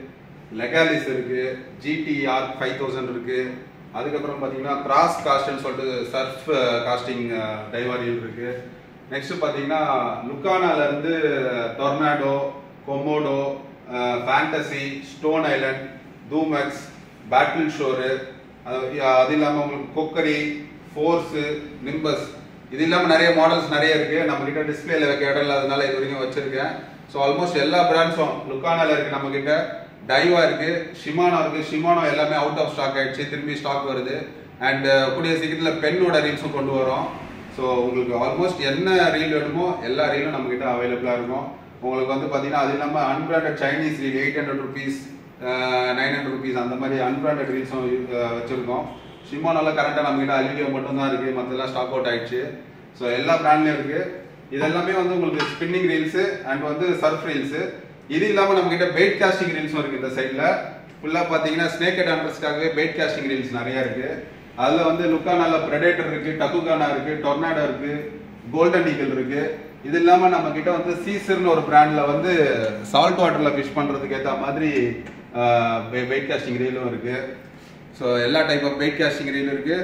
லெகாலிஸ் இருக்குது, GTR 5000 இருக்குது. அதுக்கப்புறம் பார்த்தீங்கன்னா கிராஸ் காஸ்ட்னு சொல்லிட்டு surf casting Daiwa reel next. நெக்ஸ்ட் பார்த்தீங்கன்னா லுக்கானாலேருந்து tornado, Komodo, fantasy, stone island, தூமெக்ஸ், பேட்டில் ஷோரு, அது இல்லாமல் உங்களுக்கு கொக்கரி, ஃபோர்ஸு, நிம்பஸ், இது இல்லாமல் நிறைய மாடல்ஸ் நிறைய இருக்கு. நம்ம கிட்ட டிஸ்பிளேல வைக்க இடம் இல்லாதனால இது வரைக்கும் வச்சிருக்கேன். ஸோ ஆல்மோஸ்ட் எல்லா பிராண்ட்ஸும் லுக்கானால இருக்கு, நம்ம கிட்ட டைவா இருக்கு, ஷிமானோ இருக்கு. ஷிமானோ எல்லாமே அவுட் ஆஃப் ஸ்டாக் ஆயிடுச்சு, திரும்பி ஸ்டாக் வருது. அண்ட் கூடிய சீக்கிரத்தில் பென்னோட ரீல்ஸும் கொண்டு வரோம். ஸோ உங்களுக்கு ஆல்மோஸ்ட் என்ன ரீல் வேணுமோ எல்லா ரீலும் நம்ம கிட்ட அவைலபிளா இருக்கும். உங்களுக்கு வந்து பார்த்தீங்கன்னா அது இல்லாமல் unbranded Chinese reel 800 rupees 900 rupees அந்த மாதிரி அன்பிராண்டட் ரீல்ஸும் வச்சிருக்கோம். ஷிமானோல கரெக்டாக நம்ம கிட்ட அலுமினியம் மட்டும் தான் இருக்கு, மற்றெல்லாம் ஸ்டாக் அவுட் ஆயிடுச்சு. ஸோ எல்லா பிராண்ட்லயும் இருக்கு. இது எல்லாமே வந்து உங்களுக்கு ஸ்பின்னிங் ரீல்ஸ் அண்ட் வந்து சர்ஃப் ரீல்ஸ். இது இல்லாமல் நம்ம கிட்ட பெயிட் காஸ்டிங் ரீல்ஸும் இருக்கு. இந்த சைட்ல ஃபுல்லா பாத்தீங்கன்னா ஸ்னேக் ஹெட் ஹண்டர்ஸ்க்காகவே பெயிட் காஸ்டிங் ரீல்ஸ் நிறைய இருக்கு. அதுல வந்து லுக்கானால பிரெடேட்டர் இருக்கு, டக்குகானா இருக்கு, டொர்னாடோ இருக்கு, கோல்டன் ஈகிள் இருக்கு. இது இல்லாம நம்ம கிட்ட வந்து சீசர்னு ஒரு பிராண்ட்ல வந்து சால்ட் வாட்டர்ல ஃபிஷ் பண்றதுக்கு ஏற்ற மாதிரி பெயிட் காஸ்டிங் ரீலும் இருக்கு. ஸோ எல்லா type of bait casting reel இருக்கு.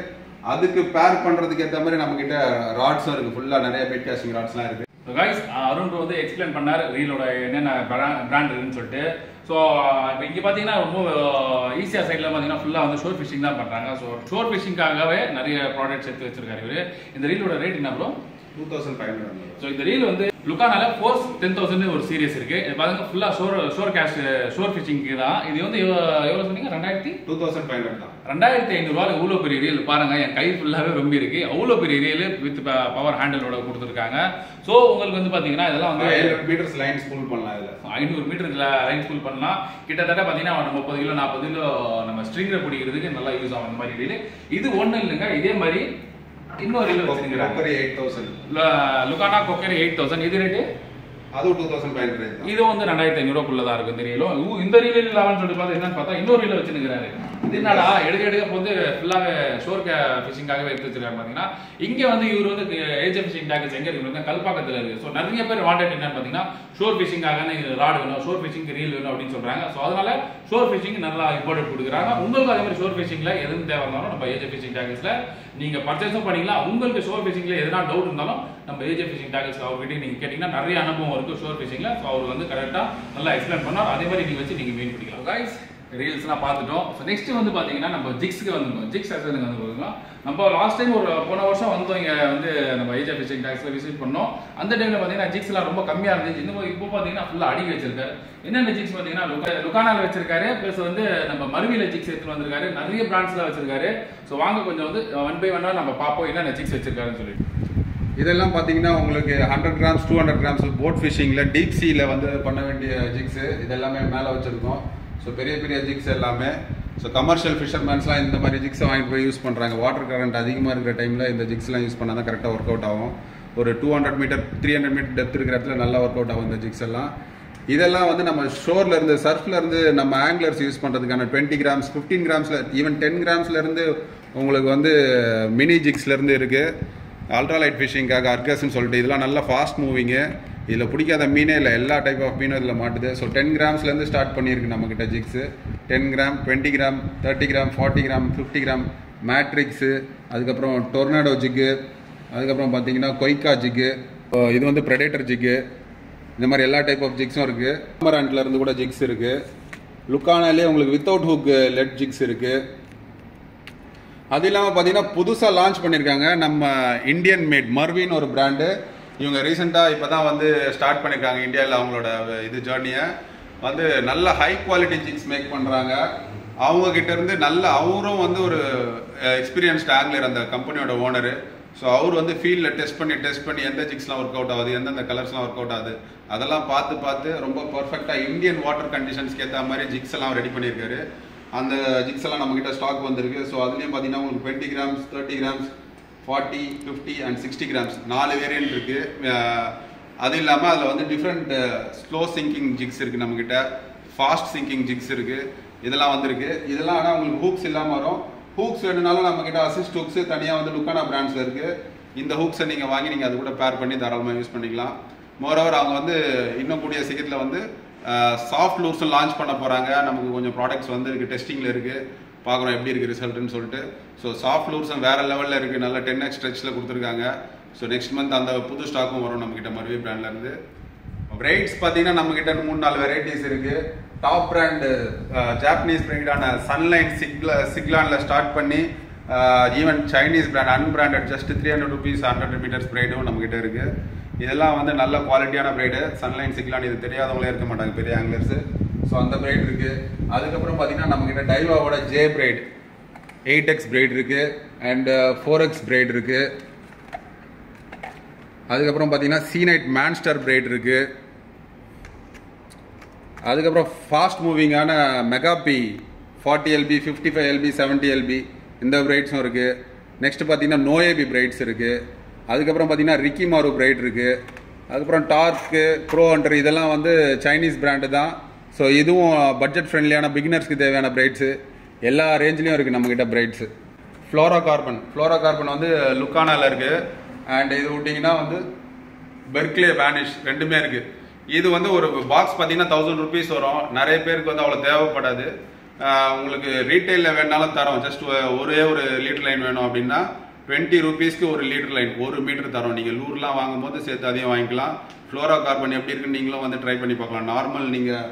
அதுக்கு பேர் பண்றதுக்கு ஏற்ற மாதிரி நம்ம கிட்ட ராட்ஸும் இருக்கு. ஃபுல்லா நிறைய பெயிட் காஸ்டிங் ராட்ஸ்லாம் இருக்கு. அருண் வந்து எக்ஸ்பிளைன் பண்ணார் ரீலோட என்னென்ன பிராண்ட் இருக்குன்னு சொல்லிட்டு. ஸோ இப்போ இங்கே பார்த்தீங்கன்னா ரொம்ப ஈஸியாக சைடில் பார்த்தீங்கன்னா ஃபுல்லாக வந்து ஷோர் ஃபிஷிங் தான் பண்ணுறாங்க. ஸோ ஷோர் ஃபிஷிங்காகவே நிறைய ப்ராடக்ட்ஸ் எடுத்து வச்சிருக்காரு இவர். இந்த ரீலோட ரேட் என்ன ப்ரோ? 2500. ஸோ இந்த ரீல் வந்து லுக்கானால ஃபோர்ஸ் 10,000 ஒரு சீரியஸ் இருக்கு. இது பாருங்க ஃபுல்லா ஷோர் ஃபிஷிங்க்கு தான். இது வந்து எவ்வளவு சொன்னீங்க? 2500 தான். 2500 இவ்வளோ பெரிய ரீல் பாருங்க. என் கை ஃபுல்லாவே ரொம்ப இருக்கு. அவ்வளோ பெரிய ரீல் வித் பவர் ஹேண்டிலோட கொடுத்துருக்காங்க. ஸோ உங்களுக்கு வந்து பாத்தீங்கன்னா இதெல்லாம் வந்து 500 மீட்டர்ஸ் லைன் ஸ்பூல் பண்ணலாம். இதுல 500 மீட்டர் லைன் ஸ்பூல் பண்ணலாம். கிட்டத்தட்ட பாத்தீங்கன்னா 30 கிலோ 40 கிலோ நம்ம ஸ்ட்ரிங்கரை பிடிக்கிறதுக்கு நல்லா யூஸ் ஆகும் இந்த மாதிரி ரீல். இது ஒண்ணு இல்லைங்க, இதே மாதிரி இன்னொரு ரீல் வச்சிருக்காங்க. கொக்கரி 8000. லுக்கானா கொக்கரி 8000. இது ரேட்டு அது 2500. இது வந்து 2500 தான் இருக்கு இந்த ரீலும். இந்த ரீல் இல்லாமன்னு சொல்லிட்டு பார்த்தா என்னன்னு பார்த்தா இன்னொரு ரீல் வச்சிருக்காரு. இது என்னடா எடுக்க வந்து ஃபுல்லாவே ஷோர் ஃபிஷிங்காகவே எடுத்து வச்சிருக்காரு பாத்தீங்கன்னா. இங்க வந்து இவர் வந்து ஏஜே ஃபிஷிங் டாக்கஸ் எங்க இருக்கு? கல்பாக்கத்துல இருக்கு. ஸோ நிறைய பேர் வாண்டட் என்னன்னு பாத்தீங்கன்னா ஷோர் ஃபிஷிங்காக ராட் வேணும், ஷோர் ஃபிஷிங் ரீல் வேணும் அப்படின்னு சொல்றாங்க. ஸோ அதனால ஷோர் ஃபிஷிங் நல்லா இம்பார்ட்டன்ட் கொடுக்குறாங்க. உங்களுக்கு அதே மாதிரி ஷோர் ஃபிஷிங்ல எதுவும் தேவை இருந்தாலும் நம்ம ஏஜே ஃபிஷிங் டாக்கஸ்ல நீங்க பர்ச்சேஸும் பண்ணிக்கலாம். உங்களுக்கு ஷோர் ஃபிஷிங்ல எதனா டவுட் இருந்தாலும் நம்ம ஏஜே ஃபிஷிங் டாக்கஸ் அவர்கிட்ட நீங்க கேட்டீங்கன்னா நிறைய அனுபவம் இருக்கு ஷோர் ஃபிஷிங்ல. ஸோ அவர் வந்து கரெக்டா நல்லா எக்ஸ்பிளைன் பண்ணார். அதே மாதிரி நீங்க வச்சு நீங்க மீன் பிடிக்கலாம். கைஸ் ரீல்ஸ்லாம் பார்த்துட்டோம். ஸோ நெக்ஸ்ட் வந்து பார்த்தீங்கன்னா நம்ம ஜிக்ஸ்க்கு வந்துருக்கோம். ஜிக்ஸ் அசனுக்கு வந்து போகிறோம். நம்ம லாஸ்ட் டைம் ஒரு போன வருஷம் வந்தோம் இங்கே வந்து நம்ம ஏஜே ஃபிஷிங் டாக்ஸில் விசிட் பண்ணோம். அந்த டைமில் பார்த்தீங்கன்னா ஜிக்ஸ்லாம் ரொம்ப கம்மியாக இருந்துச்சு. இப்போ பார்த்தீங்கன்னா ஃபுல்லாக அடிக்க வச்சிருக்காரு. என்னென்ன ஜிக்ஸ் பார்த்தீங்கன்னா லுக்கானால வச்சிருக்காரு, ப்ளஸ் வந்து நம்ம மருவியில ஜிக்ஸ் எடுத்துட்டு வந்திருக்காரு. நிறைய பிராண்ட்ஸ்லாம் வச்சிருக்காரு. ஸோ வாங்க கொஞ்சம் வந்து 1 by 1 நம்ம பார்ப்போம் என்னென்ன ஜிக்ஸ் வச்சிருக்காருன்னு சொல்லிட்டு. இதெல்லாம் பார்த்தீங்கன்னா உங்களுக்கு 100 கிராம்ஸ் 200 கிராம்ஸ் போட் ஃபிஷிங்கில் டீப் சீல வந்து பண்ண வேண்டிய ஜிக்ஸு இதெல்லாமே மேலே வச்சுருக்கோம். ஸோ பெரிய பெரிய ஜிக்ஸ் எல்லாமே. ஸோ கமர்ஷியல் ஃபிஷர்மேன்ஸ்லாம் இந்த மாதிரி ஜிக்ஸை வாங்கிட்டு போய் யூஸ் பண்ணுறாங்க. வாட்டர் கரண்ட் அதிகமாக இருக்கிற டைமில் இந்த ஜிக்ஸ்லாம் யூஸ் பண்ணால் தான் கரெக்டாக ஒர்க் அவுட் ஆகும். ஒரு 200 மீட்டர் 300 மீட்டர் டெப்த் இருக்கிற இடத்துல நல்லா ஒர்க் அவுட் ஆகும் இந்த ஜிக்ஸ் எல்லாம். இதெல்லாம் வந்து நம்ம ஷோர்ல இருந்து சர்ஃப்ல இருந்து நம்ம ஆங்கிலர்ஸ் யூஸ் பண்றதுக்கான 20 கிராம்ஸ் 15 கிராம்ஸ்ல ஈவன் 10 கிராம்ஸ்ல இருந்து உங்களுக்கு வந்து மினி ஜிக்ஸ்ல இருந்து இருக்கு. அல்ட்ரா லைட் ஃபிஷிங்காக அர்கஸ்ன்னு சொல்லிட்டு இதெல்லாம் நல்லா ஃபாஸ்ட் மூவிங்கு. இதில் பிடிக்காத மீனே இல்லை, எல்லா டைப் ஆஃப் மீனும் இதில் மாட்டுது. ஸோ 10 கிராம்ஸ்லேருந்து ஸ்டார்ட் பண்ணியிருக்கு நம்மக்கிட்ட ஜிக்ஸு. 10 gram, 20 gram, 30 gram, 40 gram, 50 gram, matrix, அதுக்கப்புறம் டொர்னாடோ ஜிக்கு, அதுக்கப்புறம் பார்த்தீங்கன்னா கொய்கா ஜிக்கு, இது வந்து ப்ரெடேட்டர் ஜிக்கு, இந்த மாதிரி எல்லா டைப் ஆஃப் ஜிக்ஸும் இருக்குது. அமராண்ட்லேருந்து கூட ஜிக்ஸ் இருக்குது. லுக்கானாலே உங்களுக்கு வித்தவுட் ஹுக் லெட் ஜிக்ஸ் இருக்குது. அது இல்லாமல் பார்த்தீங்கன்னா புதுசாக லான்ச் பண்ணியிருக்காங்க நம்ம இந்தியன் மேட் மர்வின்னு ஒரு பிராண்டு. இவங்க ரீசெண்டாக இப்போ தான் வந்து ஸ்டார்ட் பண்ணியிருக்காங்க இந்தியாவில் அவங்களோட இது ஜேர்னியை. வந்து நல்ல ஹை குவாலிட்டி ஜிக்ஸ் மேக் பண்ணுறாங்க. அவங்கக்கிட்ட இருந்து நல்ல அவரும் வந்து ஒரு எக்ஸ்பீரியன்ஸ்ட் ஆங்கிலர் அந்த கம்பெனியோட ஓனரு. ஸோ அவர் வந்து ஃபீல்டில் டெஸ்ட் பண்ணி எந்த ஜிக்ஸ்லாம் ஒர்க் அவுட் ஆகுது, எந்தெந்த கலர்ஸ்லாம் ஒர்க் அவுட் ஆகுது அதெல்லாம் பார்த்து ரொம்ப பர்ஃபெக்டாக இந்தியன் வாட்டர் கண்டிஷன்ஸ்க்கு ஏற்ற மாதிரி ஜிக்ஸ் எல்லாம் ரெடி பண்ணியிருக்காரு. அந்த ஜிக்ஸ் எல்லாம் நம்மக்கிட்ட ஸ்டாக் வந்திருக்கு. ஸோ அதுலேயும் பார்த்தீங்கன்னா உங்களுக்கு 20 grams, 30 grams, 40, 50 and 60 grams 4 variant இருக்குது. அது இல்லாமல் அதில் வந்து டிஃப்ரெண்ட் ஸ்லோ சிங்கிங் ஜிக்ஸ் இருக்குது நம்மக்கிட்ட, ஃபாஸ்ட் சிங்கிங் ஜிக்ஸ் இருக்குது. இதெல்லாம் வந்திருக்கு. இதெல்லாம் ஆனால் உங்களுக்கு ஹூக்ஸ் இல்லாமல் வரும். ஹூக்ஸ் வேணுனாலும் நம்மக்கிட்ட அசிஸ்ட் ஹூக்ஸ் தனியாக வந்து லுக்கானா பிராண்ட்ஸில் இருக்குது. இந்த ஹூக்ஸை நீங்கள் வாங்கி நீங்கள் அது கூட பேர் பண்ணி தாராளமாக யூஸ் பண்ணிக்கலாம். மோரோவர் அவங்க வந்து இன்னும் கூடிய சீக்கிரத்தில் வந்து சாஃப்ட் லூர்ஸும் லான்ச் பண்ண போகிறாங்க. நமக்கு கொஞ்சம் ப்ராடக்ட்ஸ் வந்து இருக்குது, டெஸ்டிங்கில் இருக்குது, பார்க்குறோம் எப்படி இருக்குது ரிசல்ட்டுன்னு சொல்லிட்டு. ஸோ சாஃப்ட் லூர்ஸும் வேறு லெவலில் இருக்குது, நல்ல 10x ஸ்ட்ரெச்சில் கொடுத்துருக்காங்க. ஸோ நெக்ஸ்ட் மந்த் அந்த புது ஸ்டாக்கும் வரும் நம்மக்கிட்ட மர்வி பிராண்ட்லேருந்து. பிரைட்ஸ் பார்த்தீங்கன்னா நம்மக்கிட்ட 3-4 வெரைட்டிஸ் இருக்குது. டாப் பிராண்டு ஜாப்பனீஸ் பிரைடான சன்லைன் சிக்லானில் ஸ்டார்ட் பண்ணி even Chinese brand unbranded just 300 rupees 100 meters பிரைடும் நம்மக்கிட்ட இருக்குது. இதெல்லாம் வந்து நல்ல குவாலிட்டியான பிரைடு. சன்லைன் சிக்லான் இது தெரியாதவங்களே இருக்க மாட்டாங்க பெரிய ஆங்கிலர்ஸு. ஸோ அந்த பிரைட் இருக்குது. அதுக்கப்புறம் பார்த்தீங்கன்னா நம்மக்கிட்ட டைவாவோட ஜே பிரைட் 8x பிரைட் இருக்குது அண்ட் 4x பிரைட் இருக்குது. அதுக்கப்புறம் பார்த்தீங்கன்னா சீனைட் மான்ஸ்டர் பிரைட் இருக்குது. அதுக்கப்புறம் ஃபாஸ்ட் மூவிங்கான மெகாபி 40 LB, 55 LB, 70 LB இந்த பிரைட்ஸும் இருக்குது. நெக்ஸ்ட் பார்த்தீங்கன்னா நோஏபி பிரைட்ஸ் இருக்குது. அதுக்கப்புறம் பார்த்தீங்கன்னா ரிக்கி மாரு பிரைட் இருக்குது. அதுக்கப்புறம் டார்க்கு, ப்ரோ ஹண்டர் இதெல்லாம் வந்து சைனீஸ் பிராண்டு தான். ஸோ இதுவும் பட்ஜெட் ஃப்ரெண்ட்லியான பிகினர்ஸ்க்கு தேவையான பிரைட்ஸு எல்லா ரேஞ்சிலையும் இருக்குது நம்மக்கிட்ட பிரைட்ஸு. ஃப்ளோரா கார்பன் வந்து லுக்கானாவில் இருக்குது. அண்ட் இது விட்டிங்கன்னா வந்து பெர்க்லே வேனிஷ் ரெண்டுமே இருக்குது. இது வந்து ஒரு பாக்ஸ் பார்த்தீங்கன்னா 1000 rupees வரும். நிறைய பேருக்கு வந்து அவ்வளோ தேவைப்படாது. உங்களுக்கு ரீட்டைலில் வேணாலும் தரோம். ஜஸ்ட் ஒரே ஒரு லீட்டர் லைன் வேணும் அப்படின்னா 20 rupeesக்கு ஒரு லீட்டர் லைன் 1 மீட்டர் தரோம். நீங்கள் லூர்லாம் வாங்கும்போது சேர்த்து அதையும் வாங்கிக்கலாம். ஃப்ளோரா கார்பன் எப்படி இருக்குன்னு நீங்களும் வந்து ட்ரை பண்ணி பார்க்கலாம். நார்மல் நீங்கள்